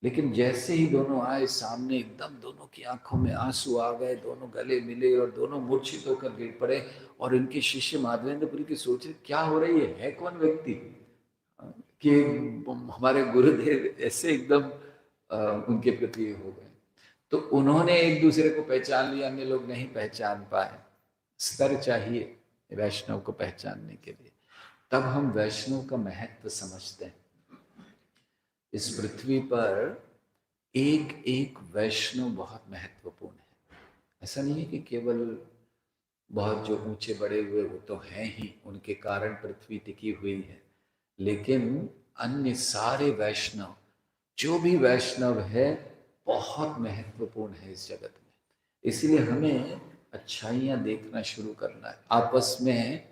लेकिन जैसे ही दोनों आए सामने, एकदम दोनों की आंखों में आंसू आ गए, दोनों गले मिले और दोनों मूर्छित होकर गिर पड़े। और इनके शिष्य माधवेंद्रपुरी की सोचे क्या हो रही है कौन व्यक्ति कि हमारे गुरुदेव ऐसे एकदम उनके प्रति हो गए। तो उन्होंने एक दूसरे को पहचान लिया, अन्य लोग नहीं पहचान पाए। स्तर चाहिए वैष्णव को पहचानने के लिए, तब हम वैष्णव का महत्व समझते हैं। इस पृथ्वी पर एक एक वैष्णव बहुत महत्वपूर्ण है। ऐसा नहीं है कि केवल बहुत जो ऊंचे बड़े हुए वो तो हैं ही, उनके कारण पृथ्वी टिकी हुई है, लेकिन अन्य सारे वैष्णव, जो भी वैष्णव है बहुत महत्वपूर्ण है इस जगत में। इसलिए हमें अच्छाइयाँ देखना शुरू करना है। आपस में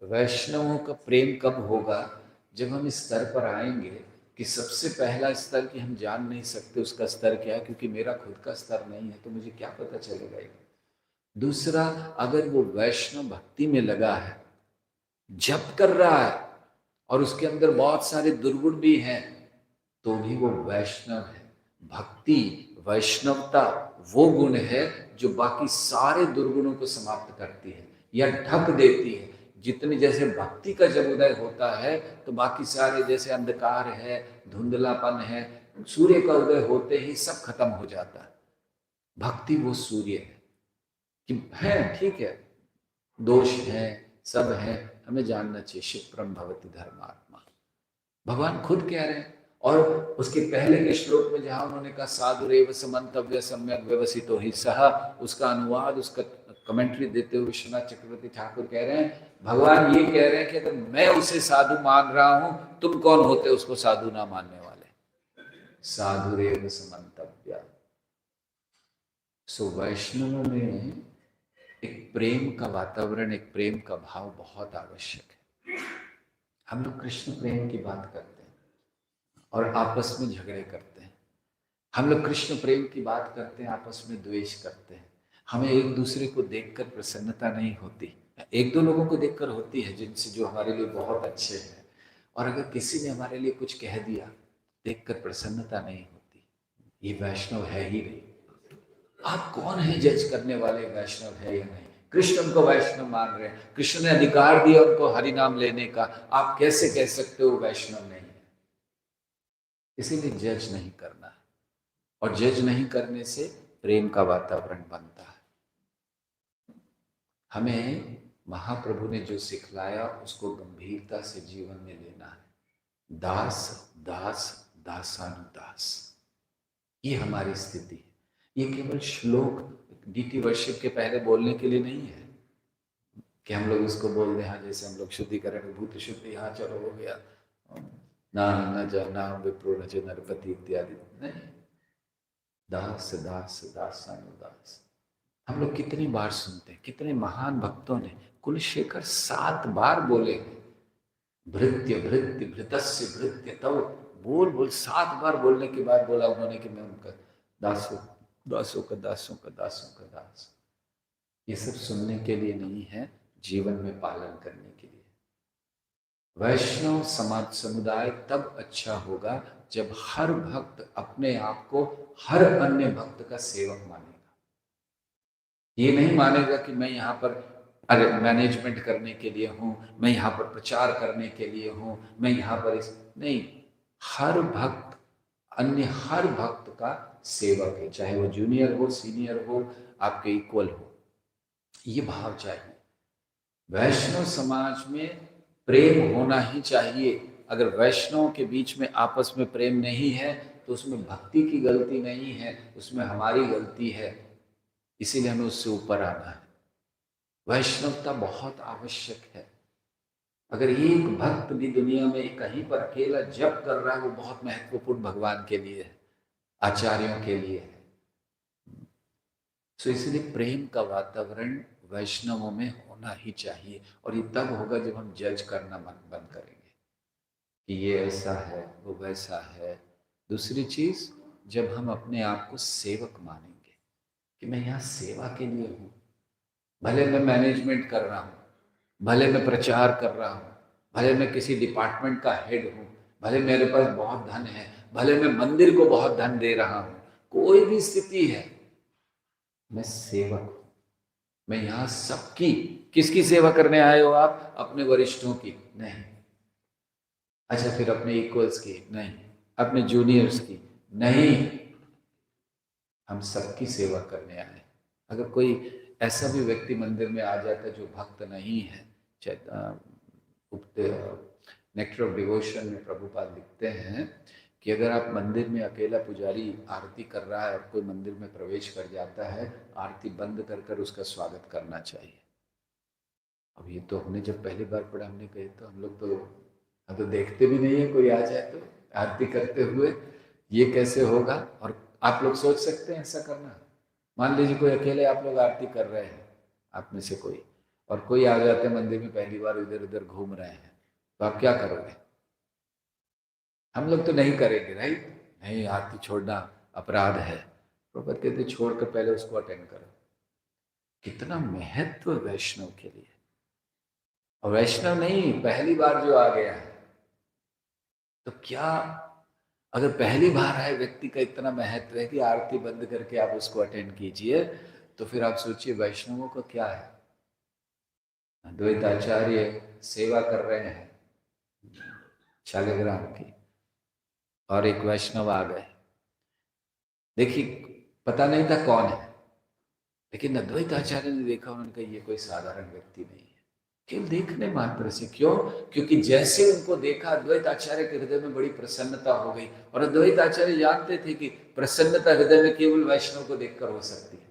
वैष्णवों का प्रेम कब होगा, जब हम इस स्तर पर आएंगे कि सबसे पहला स्तर कि हम जान नहीं सकते उसका स्तर क्या है, क्योंकि मेरा खुद का स्तर नहीं है तो मुझे क्या पता चलेगा। दूसरा, अगर वो वैष्णव भक्ति में लगा है, जप कर रहा है और उसके अंदर बहुत सारे दुर्गुण भी हैं, तो भी वो वैष्णव है। भक्ति, वैष्णवता वो गुण है जो बाकी सारे दुर्गुणों को समाप्त करती है या ढक देती है। जितनी जैसे भक्ति का जब उदय होता है तो बाकी सारे जैसे अंधकार है, धुंधलापन है, सूर्य का उदय होते ही सब खत्म हो जाता है। भक्ति वो सूर्य है कि है ठीक है, दोष है, सब है, हमें जानना चाहिए। क्षिप्रम भवति धर्मात्मा, भगवान खुद कह रहे हैं। और उसके पहले के श्लोक में जहां उन्होंने कहा साधुरेव समंतव्य सम्यक व्यवसितो ही सह, उसका अनुवाद, उसका कमेंट्री देते हुए विश्वनाथ चक्रवर्ती ठाकुर कह रहे हैं, भगवान ये कह रहे हैं कि अगर मैं उसे साधु मान रहा हूं, तुम कौन होते उसको साधु ना मानने वाले। साधुरेव समंतव्य। सो वैष्णवों में एक प्रेम का वातावरण, एक प्रेम का भाव बहुत आवश्यक है। हम लोग कृष्ण प्रेम की बात करते हैं और आपस में झगड़े करते हैं। हम लोग कृष्ण प्रेम की बात करते हैं, आपस में द्वेष करते हैं। हमें एक दूसरे को देखकर प्रसन्नता नहीं होती। एक दो लोगों को देखकर होती है जिनसे, जो हमारे लिए बहुत अच्छे हैं, और अगर किसी ने हमारे लिए कुछ कह दिया, देखकर प्रसन्नता नहीं होती। ये वैष्णव है ही नहीं। आप कौन है जज करने वाले वैष्णव है या नहीं? कृष्ण उनको वैष्णव मान रहे हैं, कृष्ण ने अधिकार दिया उनको हरि नाम लेने का, आप कैसे कह सकते हो वैष्णव नहीं है? इसीलिए जज नहीं करना है, और जज नहीं करने से प्रेम का वातावरण बनता है। हमें महाप्रभु ने जो सिखलाया उसको गंभीरता से जीवन में लेना है। दास दास दासानुदास, ये हमारी स्थिति है। ये केवल श्लोक डीटी वर्शिप के पहले बोलने के लिए नहीं है कि हम लोग इसको बोल दें, हाँ जैसे हम लोग शुद्धिकरण भूत शुद्धि, हाँ चलो हो गया, ना न जना विप्रो न च नरपति इत्यादि नहीं। दास दास दासानुदास हम लोग कितनी बार सुनते हैं, कितने महान भक्तों ने कुलशेखर 7 बार बोले, भृत्य भृत्य भृतस्य भृत्य, तब बोल बोल 7 बार बोलने के बाद बोला उन्होंने कि मैं उनका दासों दासों का दासों का दासों का दास। ये सब सुनने के लिए नहीं है, जीवन में पालन करने के लिए। वैष्णव समाज समुदाय तब अच्छा होगा जब हर भक्त अपने आप को हर अन्य भक्त का सेवक मानेगा। ये नहीं मानेगा कि मैं यहाँ पर अरे मैनेजमेंट करने के लिए हूँ, मैं यहाँ पर प्रचार करने के लिए हूँ, मैं यहाँ पर इस नहीं। हर भक्त अन्य हर भक्त का सेवक है, चाहे वो जूनियर हो, सीनियर हो, आपके इक्वल हो। ये भाव चाहिए। वैष्णव समाज में प्रेम होना ही चाहिए। अगर वैष्णव के बीच में आपस में प्रेम नहीं है तो उसमें भक्ति की गलती नहीं है, उसमें हमारी गलती है। इसीलिए हमें उससे ऊपर आना है। वैष्णवता बहुत आवश्यक है। अगर एक भक्त भी दुनिया में कहीं पर अकेला जप कर रहा है, वो बहुत महत्वपूर्ण भगवान के लिए है, आचार्यों के लिए है। तो इसलिए प्रेम का वातावरण वैष्णवों में होना ही चाहिए। और ये तब होगा जब हम जज करना बंद करेंगे कि ये ऐसा है, वो वैसा है। दूसरी चीज, जब हम अपने आप को सेवक मानेंगे कि मैं यहाँ सेवा के लिए हूँ, भले मैं मैनेजमेंट कर रहा हूँ, भले मैं प्रचार कर रहा हूँ, भले मैं किसी डिपार्टमेंट का हेड हूँ, भले मेरे पास बहुत धन है, भले मैं मंदिर को बहुत धन दे रहा हूँ, कोई भी स्थिति है, मैं सेवक हूँ। मैं यहाँ सबकी, किसकी सेवा करने आए हो आप? अपने वरिष्ठों की नहीं, अच्छा फिर अपने इक्वल्स की नहीं, अपने जूनियर्स की नहीं, हम सबकी सेवा करने आए। अगर कोई ऐसा भी व्यक्ति मंदिर में आ जाता है जो भक्त नहीं है, नेक्टर ऑफ डिवोशन में प्रभुपाद लिखते हैं कि अगर आप मंदिर में अकेला पुजारी आरती कर रहा है और कोई मंदिर में प्रवेश कर जाता है, आरती बंद कर कर उसका स्वागत करना चाहिए। अब ये तो हमने जब पहली बार पढ़ा, हमने कहे तो हम लोग तो देखते भी नहीं है कोई आ जाए तो आरती करते हुए, ये कैसे होगा? और आप लोग सोच सकते हैं ऐसा करना? मान लीजिए कोई अकेले आप लोग आरती कर रहे हैं, आप में से कोई, और कोई आ जाते हैं मंदिर में, पहली बार इधर उधर घूम रहे हैं, तो आप क्या करोगे? हम लोग तो नहीं करेंगे, राइट? नहीं, आरती छोड़ना अपराध है। प्रभुपाद कहते छोड़कर पहले उसको अटेंड करो। कितना महत्व वैष्णव के लिए। और वैष्णव नहीं, पहली बार जो आ गया है, तो क्या अगर पहली बार आए व्यक्ति का इतना महत्व है कि आरती बंद करके आप उसको अटेंड कीजिए, तो फिर आप सोचिए वैष्णवों का क्या है। द्वैताचार्य सेवा कर रहे हैं शालिग्राम की, और एक वैष्णव आ गए। देखिए, पता नहीं था कौन है, लेकिन अद्वैताचार्य ने देखा, उन्होंने कहा ये कोई साधारण व्यक्ति नहीं है। केवल देखने मात्र से। क्यों? क्योंकि जैसे उनको देखा, अद्वैताचार्य के हृदय में बड़ी प्रसन्नता हो गई, और अद्वैताचार्य जानते थे कि प्रसन्नता हृदय में केवल वैष्णव को देखकर हो सकती है।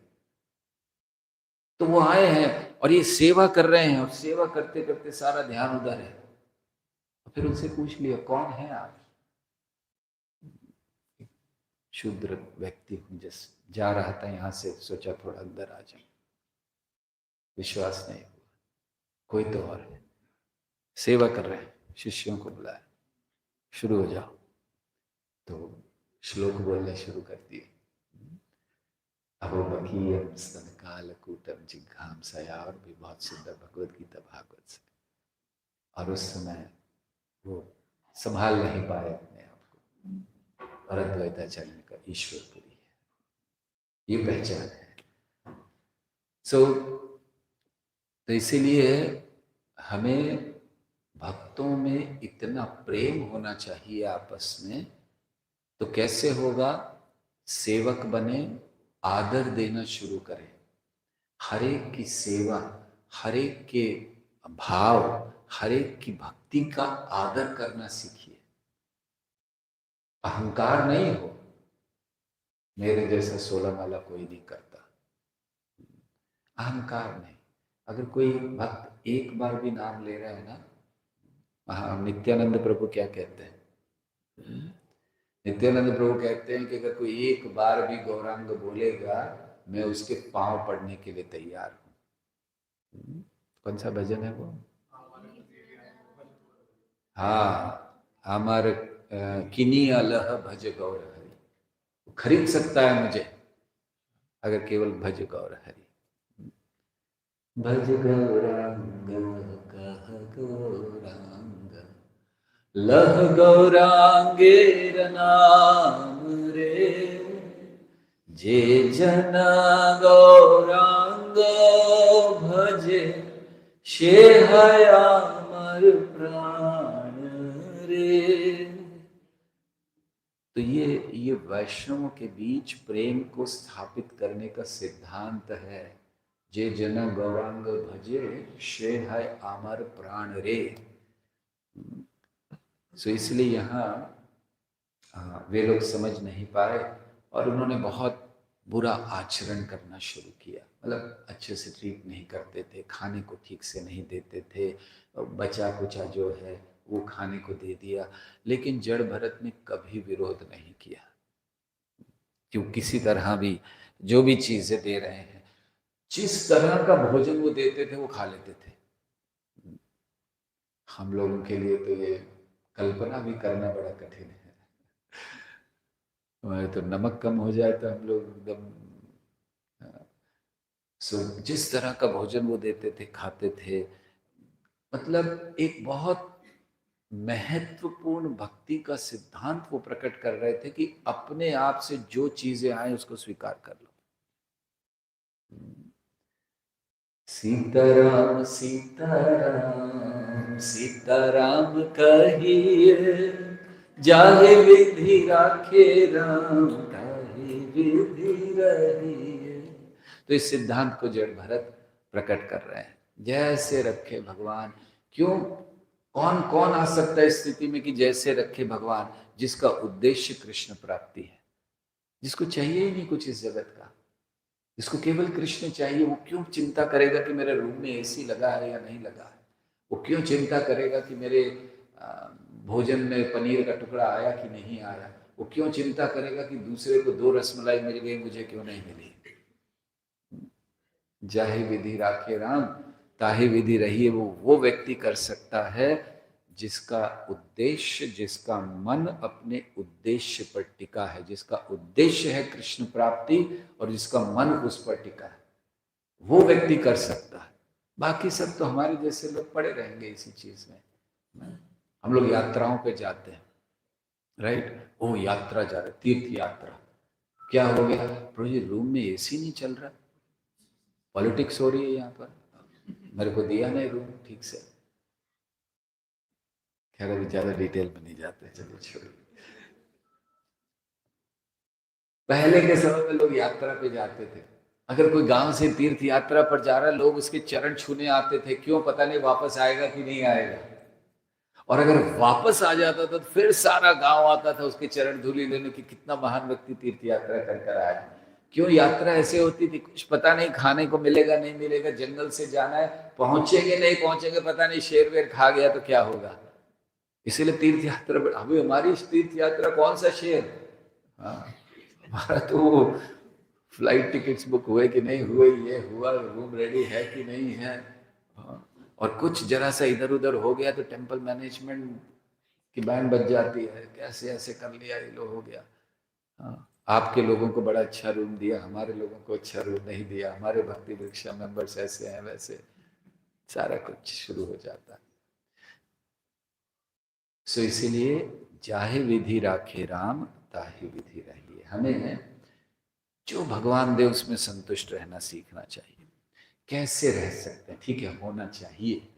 तो वो आए हैं और ये सेवा कर रहे हैं, और सेवा करते करते सारा ध्यान उधर है। फिर उनसे पूछ लिया, कौन है आप? शूद्र व्यक्ति हूं, जिस जा रहा था यहां से, सोचा थोड़ा अंदर आ जाऊं। विश्वास नहीं हुआ, कोई तो और है। सेवा कर रहे हैं, शिष्यों को बुलाया, शुरू हो जाओ। तो श्लोक बोलने शुरू कर दिए। अहोबकीयम स्तन कालकूटम जिघाम सया, और भी बहुत सुंदर भगवद गीता भागवत से। और उस समय वो संभाल नहीं पाए अपने आप को, और अद्वैताचार्य का ईश्वरपुरी है, ये पहचान है। तो इसीलिए हमें भक्तों में इतना प्रेम होना चाहिए आपस में। तो कैसे होगा? सेवक बने, आदर देना शुरू करें, हर एक की सेवा, हर एक के भाव, हर एक की भक्ति का आदर करना सीखिए। अहंकार नहीं हो, मेरे जैसा 16 माला कोई नहीं करता, अहंकार नहीं। अगर कोई भक्त एक बार भी नाम ले रहा है ना, नित्यानंद प्रभु क्या कहते हैं? नित्यानंद प्रभु कहते हैं कि अगर कोई एक बार भी गौरांग बोलेगा, मैं उसके पांव पड़ने के लिए तैयार हूं। कौन सा भजन है वो? हाँ, अमर किनी अलह भज गौर हरि। खरीद सकता है मुझे अगर केवल भज गौर हरि। भज गौरांग कह गौरांग, लह गौरांगेर नाम रे, जे जन गौरांग भजे, शे है अमर प्राण रे। तो ये वैष्णवों के बीच प्रेम को स्थापित करने का सिद्धांत है। जे जन गौरांग भजे, शे है अमर प्राण रे। सो इसलिए यहाँ वे लोग समझ नहीं पाए, और उन्होंने बहुत बुरा आचरण करना शुरू किया। मतलब अच्छे से ट्रीट नहीं करते थे, खाने को ठीक से नहीं देते थे, बचा कुचा जो है वो खाने को दे दिया। लेकिन जड़ भरत ने कभी विरोध नहीं किया, क्यों? किसी तरह भी जो भी चीजें दे रहे हैं, जिस तरह का भोजन वो देते थे वो खा लेते थे। हम लोगों के लिए तो ये कल्पना भी करना बड़ा कठिन है। हमारे तो नमक कम हो जाए तो हम लोग एकदम, जिस तरह का भोजन वो देते थे खाते थे। मतलब एक बहुत महत्वपूर्ण भक्ति का सिद्धांत वो प्रकट कर रहे थे कि अपने आप से जो चीजें आए उसको स्वीकार कर लो। सीताराम सीताराम सीताराम कहिए, जाहे विधि राखे राम, ताहे विधि रहिए। तो इस सिद्धांत को जड़ भरत प्रकट कर रहे हैं, जैसे रखे भगवान। क्यों? कौन कौन आ सकता है इस स्थिति में कि जैसे रखे भगवान? जिसका उद्देश्य कृष्ण प्राप्ति है, जिसको चाहिए ही नहीं कुछ इस जगत का, जिसको केवल कृष्ण चाहिए। वो क्यों चिंता करेगा कि मेरे रूम में एसी लगा है या नहीं लगा है? वो क्यों चिंता करेगा कि मेरे भोजन में पनीर का टुकड़ा आया कि नहीं आया? वो क्यों चिंता करेगा कि दूसरे को 2 रसमलाई मिल गई, मुझे क्यों नहीं मिली? जाहे विधि राखे राम, ताहे विधि रहिए। वो व्यक्ति कर सकता है जिसका उद्देश्य, जिसका मन अपने उद्देश्य पर टिका है, जिसका उद्देश्य है कृष्ण प्राप्ति, और जिसका मन उस पर टिका है, वो व्यक्ति कर सकता है। बाकी सब तो हमारे जैसे लोग पड़े रहेंगे इसी चीज में। हम लोग यात्राओं पे जाते हैं, राइट। ओ यात्रा जा रहे, तीर्थ यात्रा, क्या हो गया प्रभु जी, रूम में एसी नहीं चल रहा, पॉलिटिक्स हो रही है यहाँ पर, मेरे को दिया नहीं रूम ठीक से। खैर अभी ज्यादा डिटेल में नहीं जाते, चलिए छोड़िए। पहले के समय में लोग यात्रा पे जाते थे, अगर कोई गांव से तीर्थ यात्रा पर जा रहा है, लोग उसके चरण छूने आते थे, क्यों पता नहीं वापस आएगा कि नहीं आएगा। और अगर वापस आ जाता था तो फिर सारा गांव आता था उसके चरण धूलि लेने की, कितना महान व्यक्ति तीर्थ यात्रा कर कर आया। क्यों यात्रा ऐसे होती थी, कुछ पता नहीं खाने को मिलेगा नहीं मिलेगा, जंगल से जाना है, पहुंचेंगे नहीं पहुंचेंगे पता नहीं, शेर वेर खा गया तो क्या होगा। इसीलिए तीर्थ यात्रा, अभी हमारी तीर्थ यात्रा कौन सा शेर, हाँ, हमारा तो फ्लाइट टिकट्स बुक हुए कि नहीं हुए, ये हुआ, रूम रेडी है कि नहीं है, हाँ। और कुछ जरा सा इधर उधर हो गया तो टेम्पल मैनेजमेंट की बैंड बज जाती है, कैसे ऐसे कर लिया ये लो, हो गया, हाँ। आपके लोगों को बड़ा अच्छा रूम दिया, हमारे लोगों को अच्छा रूम नहीं दिया, हमारे भक्ति वृक्षा मेंबर्स ऐसे हैं वैसे, सारा कुछ शुरू हो जाता है। सो इसीलिए जाहे विधि राखे राम, ताहि विधि रहिए। हमें जो भगवान दे उसमें संतुष्ट रहना सीखना चाहिए। कैसे रह सकते हैं, ठीक है होना चाहिए,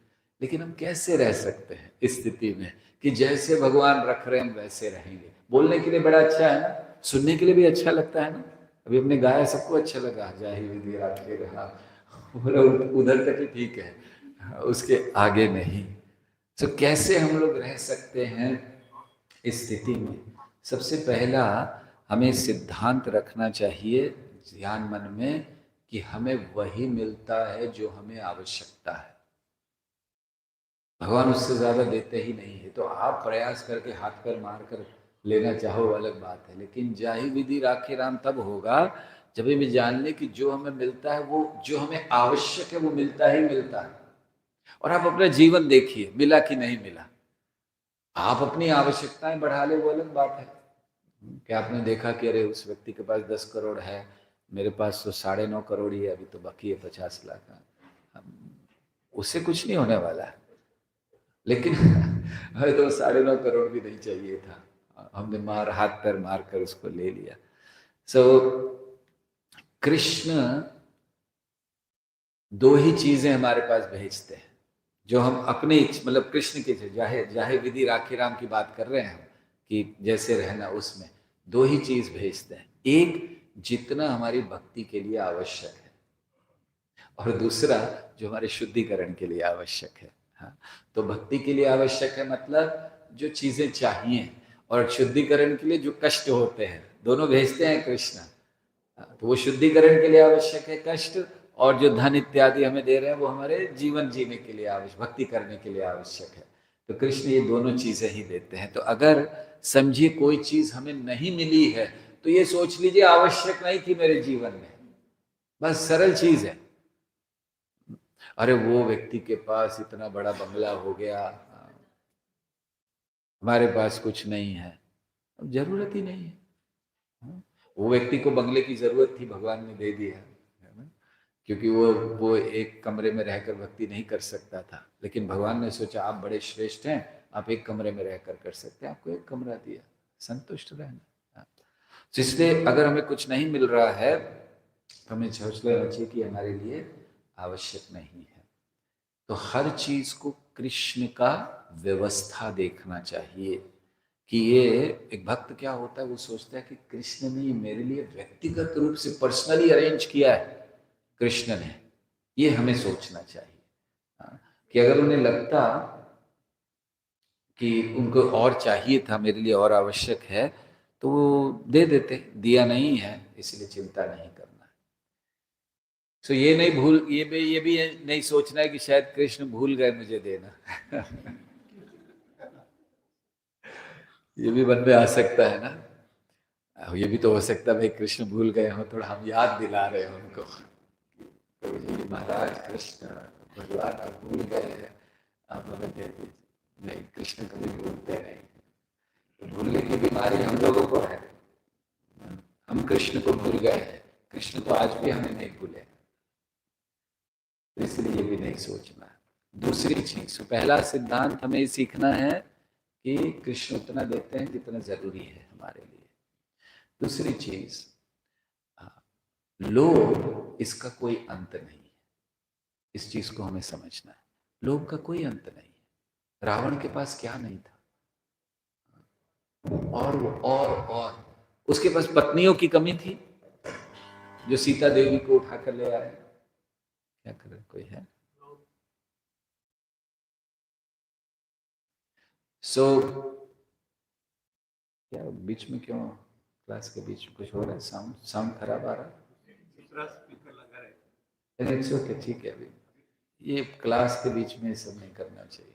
लेकिन हम कैसे रह सकते हैं इस स्थिति में कि जैसे भगवान रख रहे हैं हम वैसे रहेंगे। बोलने के लिए बड़ा अच्छा है ना, सुनने के लिए भी अच्छा लगता है ना, अभी हमने गाया सबको अच्छा लगा, जाहि विधि राखे रहा, बोला उधर तक ही ठीक है, उसके आगे नहीं। तो कैसे हम लोग रह सकते हैं इस स्थिति में। सबसे पहला हमें सिद्धांत रखना चाहिए ध्यान मन में कि हमें वही मिलता है जो हमें आवश्यकता है, भगवान उससे ज्यादा देते ही नहीं है। तो आप प्रयास करके हाथ पैर मार कर लेना चाहो अलग बात है, लेकिन जाहि विधि राखे राम तब होगा जब भी जान ले कि जो हमें मिलता है, वो जो हमें आवश्यक है वो मिलता ही मिलता है। और आप अपना जीवन देखिए, मिला कि नहीं मिला, आप अपनी आवश्यकताएं बढ़ा ले वो अलग बात है। क्या आपने देखा कि अरे उस व्यक्ति के पास 10 करोड़ है, मेरे पास तो 9.5 करोड़ ही है, अभी तो बाकी है 50 लाख का, उससे कुछ नहीं होने वाला है। लेकिन हमें तो 9.5 करोड़ भी नहीं चाहिए था, हमने हाथ पैर मार कर उसको ले लिया। सो कृष्ण दो ही चीजें हमारे पास भेजते हैं जो हम अपने मतलब कृष्ण के जाहे जाहे विधि राखी राम की बात कर रहे हैं हम, कि जैसे रहना, उसमें दो ही चीज भेजते हैं। एक जितना हमारी भक्ति के लिए आवश्यक है, और दूसरा जो हमारे शुद्धिकरण के लिए आवश्यक है। हाँ, तो भक्ति के लिए आवश्यक है मतलब जो चीजें चाहिए, और शुद्धिकरण के लिए जो कष्ट होते हैं, दोनों भेजते हैं कृष्ण। तो वो शुद्धिकरण के लिए आवश्यक है कष्ट, और जो धन इत्यादि हमें दे रहे हैं वो हमारे जीवन जीने के लिए आवश्यक, भक्ति करने के लिए आवश्यक है। तो कृष्ण ये दोनों चीजें ही देते हैं। तो अगर समझिए कोई चीज हमें नहीं मिली है तो ये सोच लीजिए आवश्यक नहीं थी मेरे जीवन में, बस सरल चीज है। अरे वो व्यक्ति के पास इतना बड़ा बंगला हो गया, हमारे पास कुछ नहीं है, अब जरूरत ही नहीं है। वो व्यक्ति को बंगले की जरूरत थी, भगवान ने दे दिया, है ना, क्योंकि वो एक कमरे में रहकर भक्ति नहीं कर सकता था, लेकिन भगवान ने सोचा आप बड़े श्रेष्ठ हैं, आप एक कमरे में रहकर कर सकते हैं, आपको एक कमरा दिया, संतुष्ट रहना। तो इसलिए अगर हमें कुछ नहीं मिल रहा है तो हमें सोच लेना चाहिए कि हमारे लिए आवश्यक नहीं है। तो हर चीज को कृष्ण का व्यवस्था देखना चाहिए कि ये एक भक्त क्या होता है, वो सोचता है कि कृष्ण ने मेरे लिए व्यक्तिगत रूप से पर्सनली अरेंज किया है, कृष्ण ने, ये हमें सोचना चाहिए। कि अगर उन्हें लगता कि उनको और चाहिए था, मेरे लिए और आवश्यक है, तो वो दे देते, दिया नहीं है इसलिए चिंता नहीं करना। तो ये नहीं भूल, ये भी नहीं सोचना है कि शायद कृष्ण भूल गए मुझे देना ये भी मन में आ सकता है ना, ये भी तो हो सकता है भाई कृष्ण भूल गए हो, थोड़ा हम याद दिला रहे हैं उनको, तो जी महाराज कृष्ण भगवान आप भूल गए हैं, आप हमें दे दीजिए। नहीं, कृष्ण कभी भूलते नहीं, तो भूलने की बीमारी हम लोगों को है, हम कृष्ण को भूल गए हैं, कृष्ण तो आज भी हमें नहीं भूले, तो इसलिए ये भी नहीं सोचना। दूसरी चीज, पहला सिद्धांत हमें सीखना है कि कृष्ण उतना देते हैं जितना जरूरी है हमारे लिए। दूसरी चीज, लोभ इसका कोई अंत नहीं है। इस चीज को हमें समझना है, लोभ का कोई अंत नहीं है। रावण के पास क्या नहीं था, और उसके पास पत्नियों की कमी थी जो सीता देवी को उठाकर ले आए। क्या करे, कोई है? सो क्या बीच में क्यों, क्लास के बीच में कुछ हो रहा है? साउंड खराब आ रहा है? इट्स ओके, ठीक है। अभी ये क्लास के बीच में सब नहीं करना चाहिए।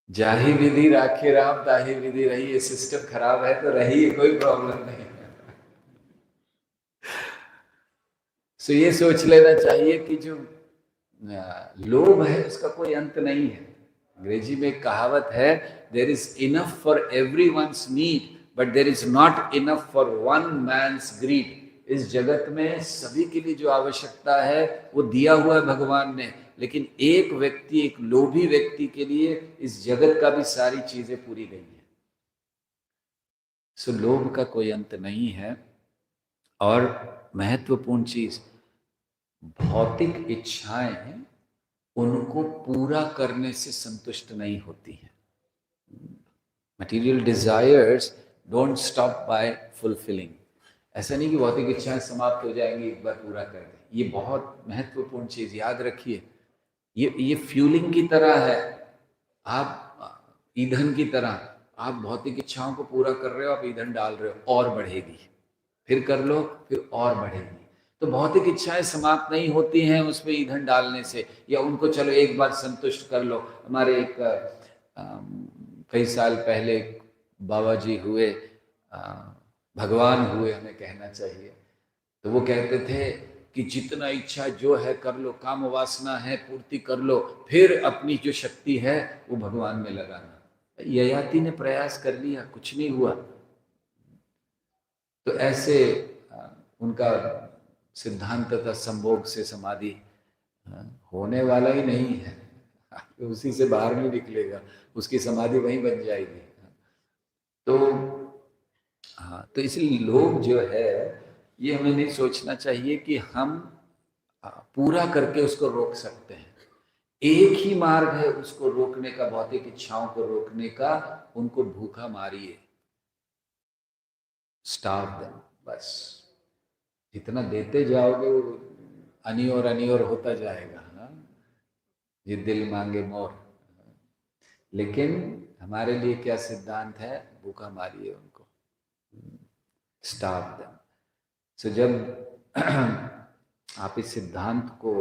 जाही विधि राखे राम, ताही विधि रही। ये सिस्टम खराब है तो रही, कोई प्रॉब्लम नहीं है। सो ये सोच लेना चाहिए कि जो लोभ है उसका कोई अंत नहीं है। अंग्रेजी में एक कहावत है, there is enough for everyone's need but there is not enough for one man's greed. इस जगत में सभी के लिए जो आवश्यकता है वो दिया हुआ है भगवान ने, लेकिन एक व्यक्ति, एक लोभी व्यक्ति के लिए इस जगत का भी सारी चीजें पूरी गई है। सो लोभ का कोई अंत नहीं है। और महत्वपूर्ण चीज, भौतिक इच्छाएं उनको पूरा करने से संतुष्ट नहीं होती हैं। Material desires don't stop by fulfilling. ऐसा नहीं कि भौतिक इच्छाएं समाप्त हो जाएंगी एक बार पूरा कर दें। ये बहुत महत्वपूर्ण चीज याद रखिए। ये फ्यूलिंग की तरह है, आप ईंधन की तरह। आप भौतिक इच्छाओं को पूरा कर रहे हो, आप ईंधन डाल रहे हो, और बढ़ेगी, फिर कर लो, फिर और बढ़ेगी। तो भौतिक इच्छाएं समाप्त नहीं होती हैं उसमें ईंधन डालने से, या उनको चलो एक बार संतुष्ट कर लो। हमारे एक कई साल पहले बाबा जी हुए, भगवान हुए हमें कहना चाहिए। तो वो कहते थे कि जितना इच्छा जो है कर लो, काम वासना है पूर्ति कर लो, फिर अपनी जो शक्ति है वो भगवान में लगाना। ययाति ने प्रयास कर लिया, कुछ नहीं हुआ। तो ऐसे उनका सिद्धांत था, संभोग से समाधि होने वाला ही नहीं है, उसी से बाहर नहीं निकलेगा, उसकी समाधि वहीं बन जाएगी। तो हाँ, तो इसलिए लोग जो है ये हमें नहीं सोचना चाहिए कि हम पूरा करके उसको रोक सकते हैं। एक ही मार्ग है उसको रोकने का, भौतिक इच्छाओं को रोकने का, उनको भूखा मारिए, स्टार्व देम। बस जितना देते जाओगे वो अनियोर होता जाएगा। हाँ, ये दिल मांगे मोर। लेकिन हमारे लिए क्या सिद्धांत है? भूखा मारिए उनको, स्टार्व देम। सो जब आप इस सिद्धांत को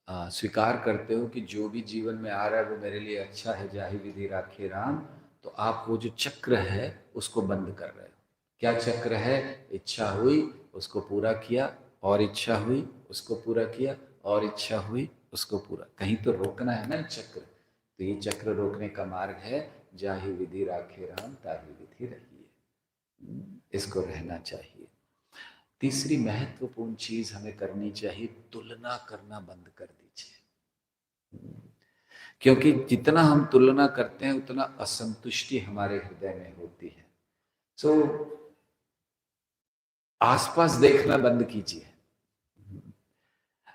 स्वीकार करते हो कि जो भी जीवन में आ रहा है वो मेरे लिए अच्छा है, जाहि विधि राखे राम, तो आप वो जो चक्र है उसको बंद कर रहे हो। क्या चक्र है? इच्छा हुई उसको पूरा किया, और इच्छा हुई उसको पूरा किया, और इच्छा हुई उसको पूरा। कहीं तो रोकना है ना चक्र। तो ये चक्र रोकने का मार्ग है, जाहि विधि राखे राम, ताहि विधि रहिए। इसको रहना चाहिए। तीसरी महत्वपूर्ण चीज हमें करनी चाहिए, तुलना करना बंद कर दीजिए। क्योंकि जितना हम तुलना करते हैं उतना असंतुष्टि हमारे हृदय में होती है। सो आसपास देखना बंद कीजिए।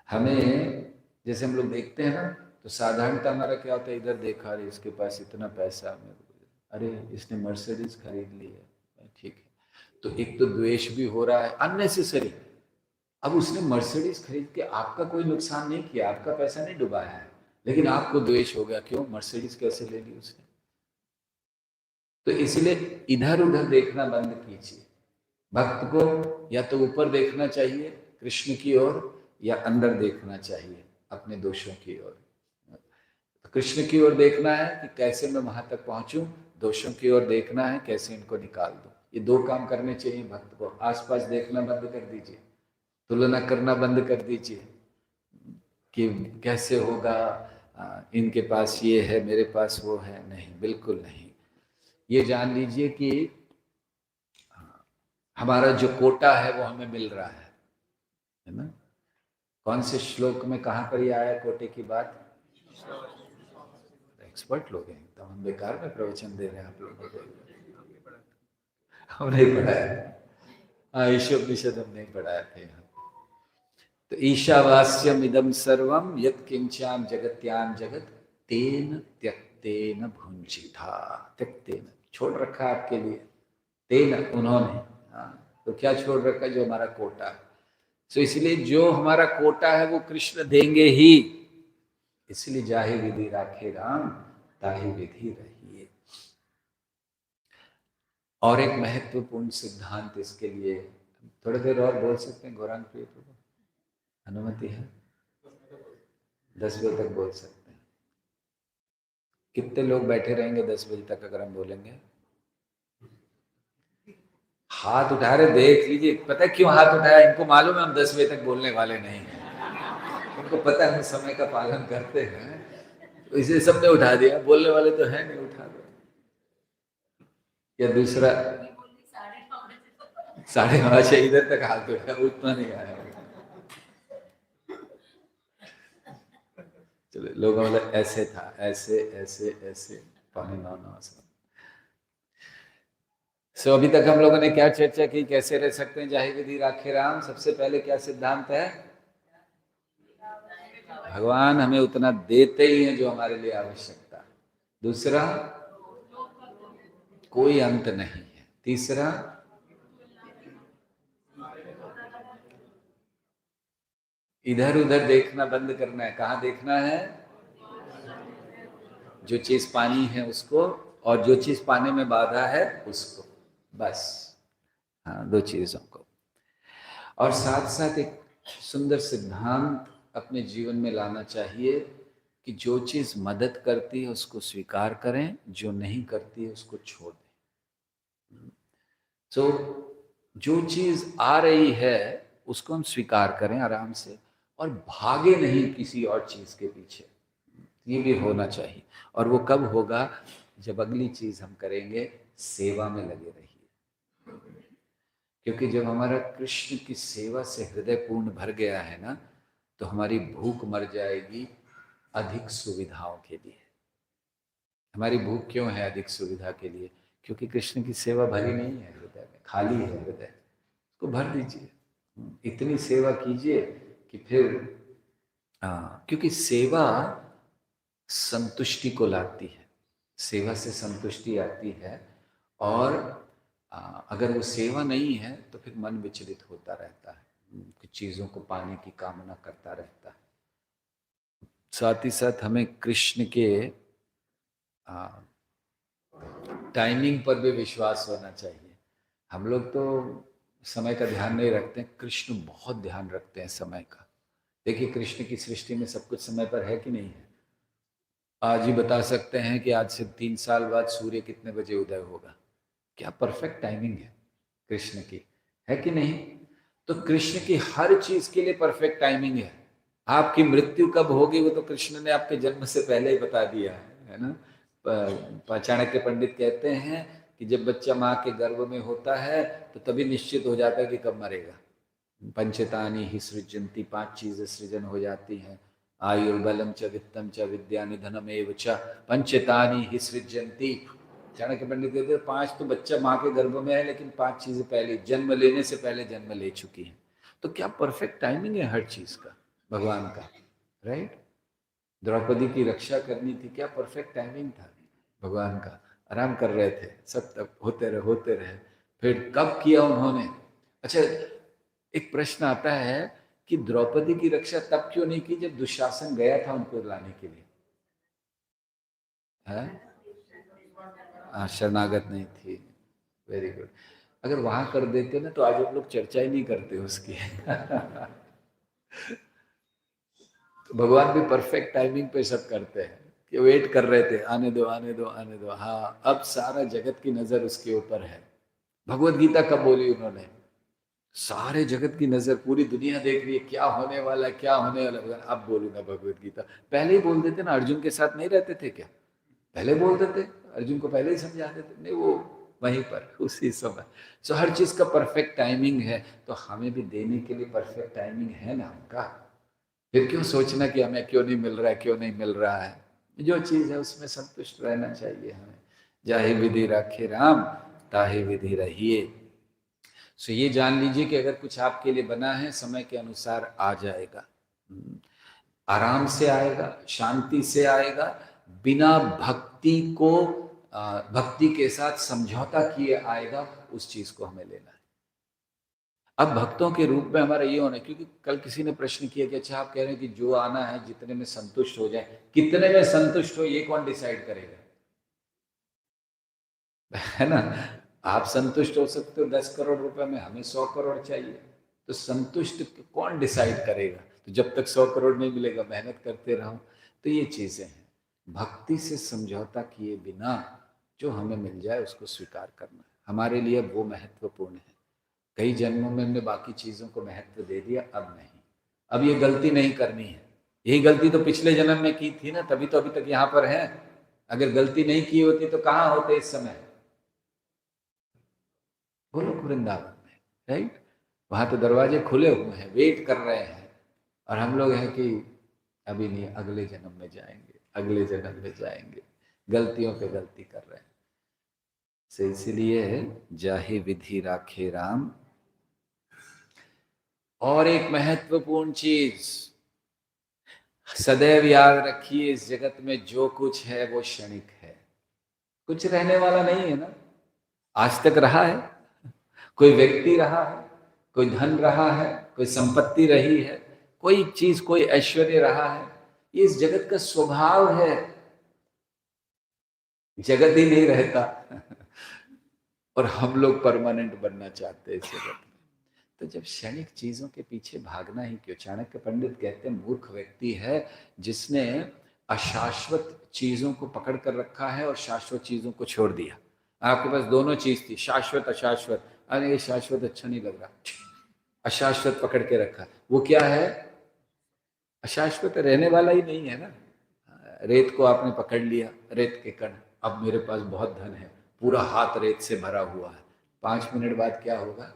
हमें जैसे हम लोग देखते हैं ना, तो साधारणतः हमारा क्या होता है, इधर देखा, अरे इसके पास इतना पैसा, अरे इसने मर्सिडीज खरीद ली है, ठीक है। तो एक तो द्वेष भी हो रहा है अननेसेसरी। अब उसने मर्सिडीज खरीद के आपका कोई नुकसान नहीं किया, आपका पैसा नहीं डुबाया है, लेकिन आपको द्वेष हो गया। क्यों? मर्सिडीज कैसे ले ली उसने। तो इसलिए इधर उधर देखना बंद कीजिए। भक्त को या तो ऊपर देखना चाहिए कृष्ण की ओर, या अंदर देखना चाहिए अपने दोषों की ओर। तो कृष्ण की ओर देखना है कि कैसे मैं वहां तक पहुंचूं, दोषों की ओर देखना है कैसे इनको निकाल दूं। ये दो काम करने चाहिए भक्त को। आसपास देखना बंद कर दीजिए, तुलना करना बंद कर दीजिए कि कैसे होगा, इनके पास ये है मेरे पास वो है। नहीं, बिल्कुल नहीं। ये जान लीजिए कि हमारा जो कोटा है वो हमें मिल रहा है ना। कौन से श्लोक में कहां पर ये आया कोटे की बात? एक्सपर्ट लोग हैं एकदम, हम बेकार में प्रवचन दे रहे हैं आप लोगों को। हम नहीं पढ़ाया, हाँ ईशोपनिषद हम नहीं पढ़ाए थे। तो ईशावास्यम इदम सर्वम यत् किंचान जगत्यान जगत तेन त्यक्तेन भुंजिता, त्यक्तेन छोड़ रखा आपके लिए, तेन उन्होंने, हाँ तो क्या छोड़ रखा, जो हमारा कोटा। तो इसलिए जो हमारा कोटा है वो कृष्ण देंगे ही, इसलिए जाहि विधि राखे राम ताहि विधि रहिए। और एक महत्वपूर्ण सिद्धांत इसके लिए, थोड़ी देर और बोल सकते हैं गौरांग प्रिय प्रभु, अनुमति है? 10 बजे तक बोल सकते हैं। कितने लोग बैठे रहेंगे 10 बजे तक अगर हम बोलेंगे? हाथ उठा रहे, देख लीजिए। पता है क्यों हाथ उठाया? इनको मालूम है हम 10 बजे तक बोलने वाले नहीं हैं, उनको पता है हम समय का पालन करते हैं, तो इसे सबने उठा दिया। बोलने वाले तो है नहीं, उठा दो। या दूसरा 9:30 इधर तक हाथ उठा, उतना नहीं आया। चलो लोगों मतलब ऐसे था, ऐसे ऐसे ऐसे 9:45। सो अभी तक हम लोगों ने क्या चर्चा की, कैसे रह सकते हैं जाहि विधि राखे राम। सबसे पहले क्या सिद्धांत है? भगवान हमें उतना देते ही हैं जो हमारे लिए आवश्यकता। दूसरा, कोई अंत नहीं है। तीसरा, इधर उधर देखना बंद करना है। कहाँ देखना है? जो चीज पानी है उसको, और जो चीज पाने में बाधा है उसको, बस। हाँ, 2 चीजों को। और साथ साथ एक सुंदर सिद्धांत अपने जीवन में लाना चाहिए कि जो चीज मदद करती है उसको स्वीकार करें, जो नहीं करती है उसको छोड़ दें। तो जो चीज आ रही है उसको हम स्वीकार करें आराम से, और भागे नहीं किसी और चीज के पीछे। ये भी होना चाहिए। और वो कब होगा? जब अगली चीज हम करेंगे, सेवा में लगे रहिए। क्योंकि जब हमारा कृष्ण की सेवा से हृदय पूर्ण भर गया है ना, तो हमारी भूख मर जाएगी अधिक सुविधाओं के लिए। हमारी भूख क्यों है अधिक सुविधा के लिए? क्योंकि कृष्ण की सेवा भरी नहीं है हृदय में, खाली है हृदय। उसको भर दीजिए, इतनी सेवा कीजिए कि फिर क्योंकि सेवा संतुष्टि को लाती है, सेवा से संतुष्टि आती है। और अगर वो सेवा नहीं है तो फिर मन विचलित होता रहता है, कुछ चीज़ों को पाने की कामना करता रहता है। साथ ही साथ हमें कृष्ण के टाइमिंग पर भी विश्वास होना चाहिए। हम लोग तो समय का ध्यान नहीं रखते, कृष्ण बहुत ध्यान रखते हैं समय का। देखिए कृष्ण की सृष्टि में सब कुछ समय पर है कि नहीं है? आज ही बता सकते हैं कि आज से 3 साल बाद सूर्य कितने बजे उदय होगा। क्या परफेक्ट टाइमिंग है कृष्ण की, है कि नहीं? तो कृष्ण की हर चीज के लिए परफेक्ट टाइमिंग है। आपकी मृत्यु कब होगी वो तो कृष्ण ने आपके जन्म से पहले ही बता दिया है ना। चाणक्य पंडित कहते हैं कि जब बच्चा माँ के गर्भ में होता है तो तभी निश्चित हो जाता है कि कब मरेगा। पंचतानि ही सृजन्ति, 5 चीजें सृजन हो जाती हैं। आयुर्बलम च वित्तम च विद्या निधनम एव च पंचतानि ही सृजन्ति। चाणक्य पंडित कहते हैं 5 तो बच्चा माँ के गर्भ में है, लेकिन 5 चीजें पहले जन्म लेने से पहले जन्म ले चुकी हैं। तो क्या परफेक्ट टाइमिंग है हर चीज का भगवान का, राइट? द्रौपदी की रक्षा करनी थी, क्या परफेक्ट टाइमिंग था भगवान का। आराम कर रहे थे, सब तब होते रहे। फिर कब किया उन्होंने? अच्छा, एक प्रश्न आता है कि द्रौपदी की रक्षा तब क्यों नहीं की जब दुशासन गया था उनको लाने के लिए? है शरणागत नहीं थी। Very good. अगर वहां कर देते ना तो आज हम लोग चर्चा ही नहीं करते उसकी। तो भगवान भी परफेक्ट टाइमिंग पे सब करते हैं कि वेट कर रहे थे, आने दो आने दो आने दो। हाँ, अब सारा जगत की नजर उसके ऊपर है। भगवत गीता कब बोली उन्होंने? सारे जगत की नजर, पूरी दुनिया देख रही है क्या होने वाला है, क्या होने वाला है। अब बोलूंगा भगवत गीता। पहले ही बोल देते ना, अर्जुन के साथ नहीं रहते थे क्या? पहले बोल देते, अर्जुन को पहले ही समझा देते। नहीं, वो वहीं पर उसी समय। सो हर चीज का परफेक्ट टाइमिंग है, तो हमें भी देने के लिए परफेक्ट टाइमिंग है ना उनका। फिर क्यों सोचना कि हमें क्यों नहीं मिल रहा है, क्यों नहीं मिल रहा है। जो चीज है उसमें संतुष्ट रहना चाहिए हमें। जाहि विधि राखे राम, ताहि विधि रहिए। सो ये जान लीजिए कि अगर कुछ आपके लिए बना है, समय के अनुसार आ जाएगा, आराम से आएगा, शांति से आएगा, बिना भक्ति को भक्ति के साथ समझौता किए आएगा। उस चीज को हमें लेना है। अब भक्तों के रूप में हमारा ये होना, क्योंकि कल किसी ने प्रश्न किया कि अच्छा आप कह रहे हैं कि जो आना है जितने में संतुष्ट हो जाए, कितने में संतुष्ट हो ये कौन डिसाइड करेगा? है ना? आप संतुष्ट हो सकते हो 10 करोड़ रुपए में, हमें 100 करोड़ चाहिए, तो संतुष्ट कौन डिसाइड करेगा? तो जब तक 100 करोड़ नहीं मिलेगा मेहनत करते रहो। तो ये चीजें हैं, भक्ति से समझौता किए बिना जो हमें मिल जाए उसको स्वीकार करना हमारे लिए वो महत्वपूर्ण है। कई जन्मों में हमने बाकी चीजों को महत्व दे दिया, अब नहीं, अब ये गलती नहीं करनी है। यही गलती तो पिछले जन्म में की थी ना, तभी तो अभी तक यहाँ पर है। अगर गलती नहीं की होती तो कहाँ होते इस समय? गोलोक वृंदावन में, राइट? वहां तो दरवाजे खुले हुए हैं, वेट कर रहे हैं, और हम लोग हैं कि अभी नहीं, अगले जन्म में जाएंगे, अगले जन्म में जाएंगे, गलतियों पे गलती कर रहे हैं। से इसलिए जाहि विधि राखे राम। और एक महत्वपूर्ण चीज सदैव याद रखिए, इस जगत में जो कुछ है वो क्षणिक है, कुछ रहने वाला नहीं है ना। आज तक रहा है, कोई व्यक्ति रहा है, कोई धन रहा है, कोई संपत्ति रही है, कोई चीज, कोई ऐश्वर्य रहा है, ये इस जगत का स्वभाव है। जगत ही नहीं रहता और हम लोग परमानेंट बनना चाहते हैं इस जगत में। तो जब क्षणिक चीजों के पीछे भागना ही क्यों? चाणक्य पंडित कहते हैं मूर्ख व्यक्ति है जिसने अशाश्वत चीजों को पकड़ कर रखा है और शाश्वत चीजों को छोड़ दिया। आपके पास दोनों चीज थी, शाश्वत अशाश्वत। अरे ये शाश्वत अच्छा नहीं लग रहा, अशाश्वत पकड़ के रखा। वो क्या है? अशाश्वत, रहने वाला ही नहीं है ना। रेत को आपने पकड़ लिया, रेत के कण, अब मेरे पास बहुत धन है, पूरा हाथ रेत से भरा हुआ है, 5 मिनट बाद क्या होगा?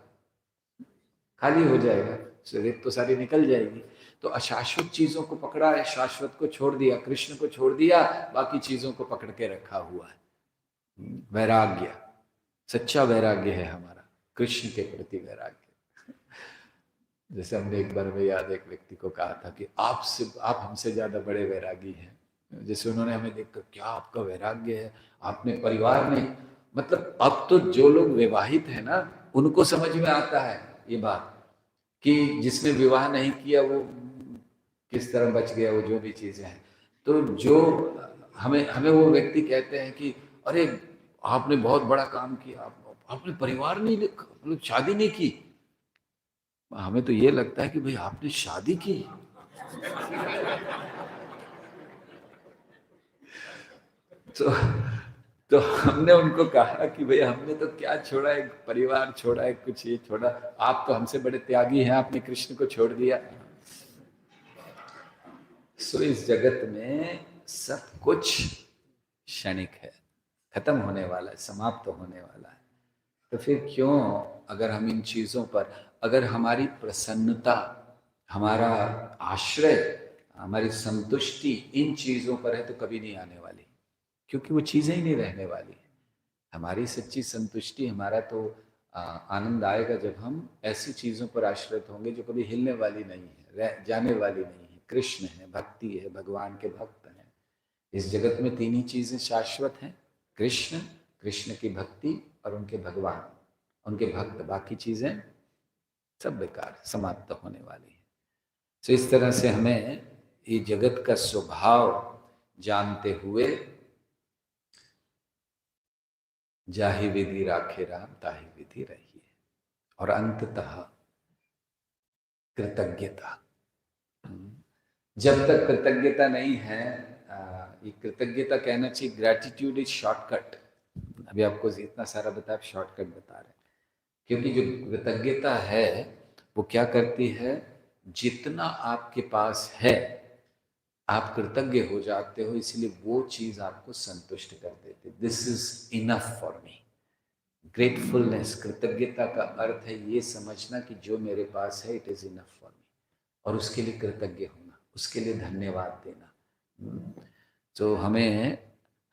खाली हो जाएगा, रेत तो सारी निकल जाएगी। तो अशाश्वत चीजों को पकड़ा है, शाश्वत को छोड़ दिया, कृष्ण को छोड़ दिया, बाकी चीजों को पकड़ के रखा हुआ है। वैराग्य, सच्चा वैराग्य है हमारा, कृष्ण के प्रति वैराग्य। जैसे हमने एक बार में याद एक व्यक्ति को कहा था कि आप हमसे ज्यादा बड़े वैरागी हैं। जैसे उन्होंने हमें देखकर, क्या आपका वैराग्य है, आपने परिवार नहीं, मतलब अब तो जो लोग विवाहित है ना उनको समझ में आता है ये बात, कि जिसने विवाह नहीं किया वो किस तरह बच गया, वो जो भी चीजें हैं। तो जो हमें हमें वो व्यक्ति कहते हैं कि अरे आपने बहुत बड़ा काम किया, आपने परिवार नहीं, मतलब शादी नहीं की। हमें तो ये लगता है कि भाई आपने शादी की। तो तो हमने उनको कहा कि भाई हमने तो क्या छोड़ा है, परिवार छोड़ा है, कुछ ये छोड़ा, आप तो हमसे बड़े त्यागी हैं, आपने कृष्ण को छोड़ दिया। सो इस जगत में सब कुछ क्षणिक है, खत्म होने वाला है, समाप्त होने वाला है। तो फिर क्यों, अगर हम इन चीजों पर, अगर हमारी प्रसन्नता, हमारा आश्रय, हमारी संतुष्टि इन चीजों पर है तो कभी नहीं आने वाली, क्योंकि वो चीजें ही नहीं रहने वाली। हमारी सच्ची संतुष्टि, हमारा तो आनंद आएगा जब हम ऐसी चीजों पर आश्रित होंगे जो कभी हिलने वाली नहीं है, रह जाने वाली नहीं है। कृष्ण है, भक्ति है, भगवान के भक्त हैं। इस जगत में तीन ही चीजें शाश्वत हैं, कृष्ण, कृष्ण की भक्ति और उनके भगवान, उनके भक्त। बाकी चीजें सब बेकार, समाप्त होने वाली है। तो इस तरह से हमें ये जगत का स्वभाव जानते हुए जाहि विधि राखे राम, ताहि विधि रहिए। और अंततः कृतज्ञता, जब तक कृतज्ञता नहीं है, ये कृतज्ञता कहना चाहिए ग्रेटिट्यूड इज शॉर्टकट। अभी आपको इतना सारा बताया, शॉर्टकट बता रहे हैं। क्योंकि जो कृतज्ञता है वो क्या करती है, जितना आपके पास है आप कृतज्ञ हो जाते हो, इसलिए वो चीज आपको संतुष्ट कर देती। This is enough for me. Gratefulness, कृतज्ञता का अर्थ है ये समझना कि जो मेरे पास है it is enough for me, और उसके लिए कृतज्ञ होना, उसके लिए धन्यवाद देना। तो हमें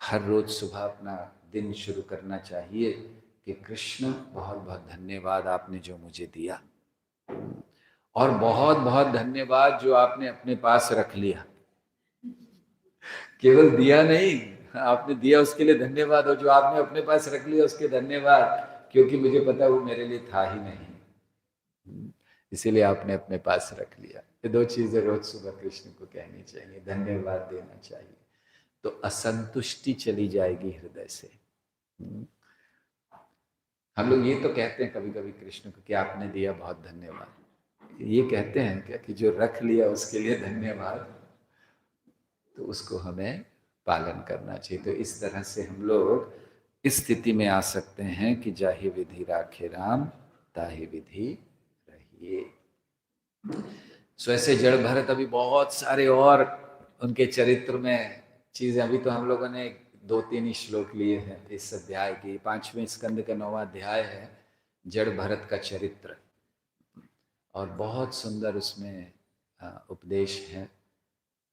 हर रोज सुबह अपना दिन शुरू करना चाहिए कि कृष्ण बहुत बहुत धन्यवाद आपने जो मुझे दिया, और बहुत बहुत धन्यवाद जो आपने अपने पास रख लिया। केवल दिया नहीं, आपने दिया उसके लिए धन्यवाद, और जो आपने अपने पास रख लिया उसके धन्यवाद, क्योंकि मुझे पता वो मेरे लिए था ही नहीं, इसीलिए आपने अपने पास रख लिया। ये दो चीजें रोज सुबह कृष्ण को कहनी चाहिए, धन्यवाद देना चाहिए, तो असंतुष्टि चली जाएगी हृदय से। हम लोग ये तो कहते हैं कभी कभी कृष्ण को कि आपने दिया बहुत धन्यवाद, ये कहते हैं क्या कि जो रख लिया उसके लिए धन्यवाद, तो उसको हमें पालन करना चाहिए। तो इस तरह से हम लोग इस स्थिति में आ सकते हैं कि जाहि विधि राखे राम ताहि विधि रहिए। सो ऐसे जड़ भरत अभी बहुत सारे और उनके चरित्र में चीजें, अभी तो हम लोगों ने 2-3 ही श्लोक लिए हैं इस अध्याय की। 5वें स्कंद का 9वां अध्याय है जड़ भरत का चरित्र, और बहुत सुंदर उसमें उपदेश है।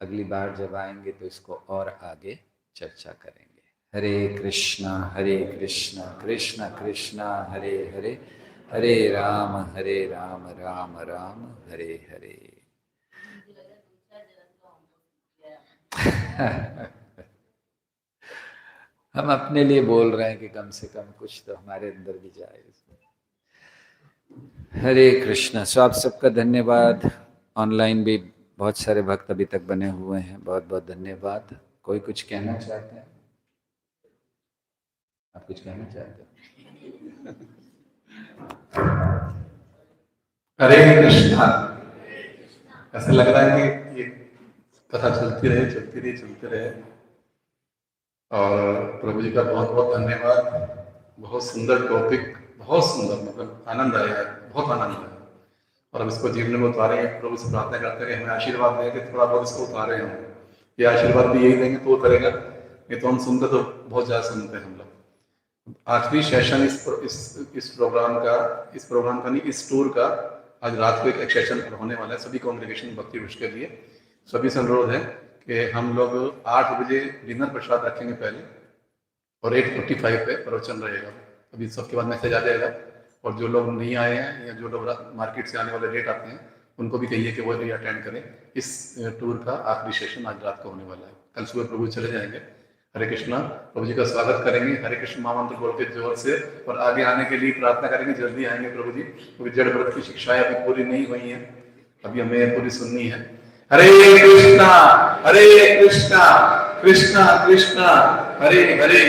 अगली बार जब आएंगे तो इसको और आगे चर्चा करेंगे। हरे कृष्णा कृष्ण कृष्णा हरे हरे, हरे राम राम राम हरे हरे। हम अपने लिए बोल रहे हैं कि कम से कम कुछ तो हमारे अंदर भी जाए। हरे कृष्णा। सो आप सबका धन्यवाद। ऑनलाइन भी बहुत सारे भक्त अभी तक बने हुए हैं, बहुत बहुत धन्यवाद। कोई कुछ कहना चाहते हैं? आप कुछ कहना चाहते हैं? हरे कृष्णा। ऐसा लग रहा है कि ये कथा चलती रहे और प्रभु जी का बहुत बहुत धन्यवाद। बहुत सुंदर टॉपिक, बहुत सुंदर, मतलब आनंद आया, बहुत आनंद आया। और अब इसको जीवन में उतारे हैं। प्रभु से प्रार्थना करते हैं कि हमें आशीर्वाद दें कि थोड़ा बहुत इसको उतारे हम। ये आशीर्वाद भी यही देंगे तो उतरेगा, ये तो हम सुनते तो बहुत ज़्यादा सुनते हैं हम लोग। आखिरी सेशन इस प्रोग्राम का नहीं, इस टूर का आज रात को एक सेशन होने वाला है सभी कांग्रेगेशन भक्ति वृक्ष के लिए। सभी से अनुरोध है कि हम लोग 8 बजे डिनर प्रसाद रखेंगे पहले, और 8:45 पे प्रवचन रहेगा। अभी सबके बाद मैसेज आ जाएगा, और जो लोग नहीं आए हैं या जो लोग मार्केट से आने वाले लेट आते हैं उनको भी कहिए कि वो भी अटेंड करें। इस टूर का आखिरी सेशन आज रात को होने वाला है। कल सुबह प्रभु चले जाएंगे। हरे कृष्णा। प्रभु जी का स्वागत करेंगे हरे कृष्ण महामंत्र बोल के जोर से, और आगे आने के लिए प्रार्थना करेंगे जल्दी आएंगे प्रभु जी, क्योंकि जड़ भरत की शिक्षाएं अभी पूरी नहीं हुई हैं, अभी हमें पूरी सुननी है। हरे कृष्णा कृष्णा कृष्णा हरे हरे,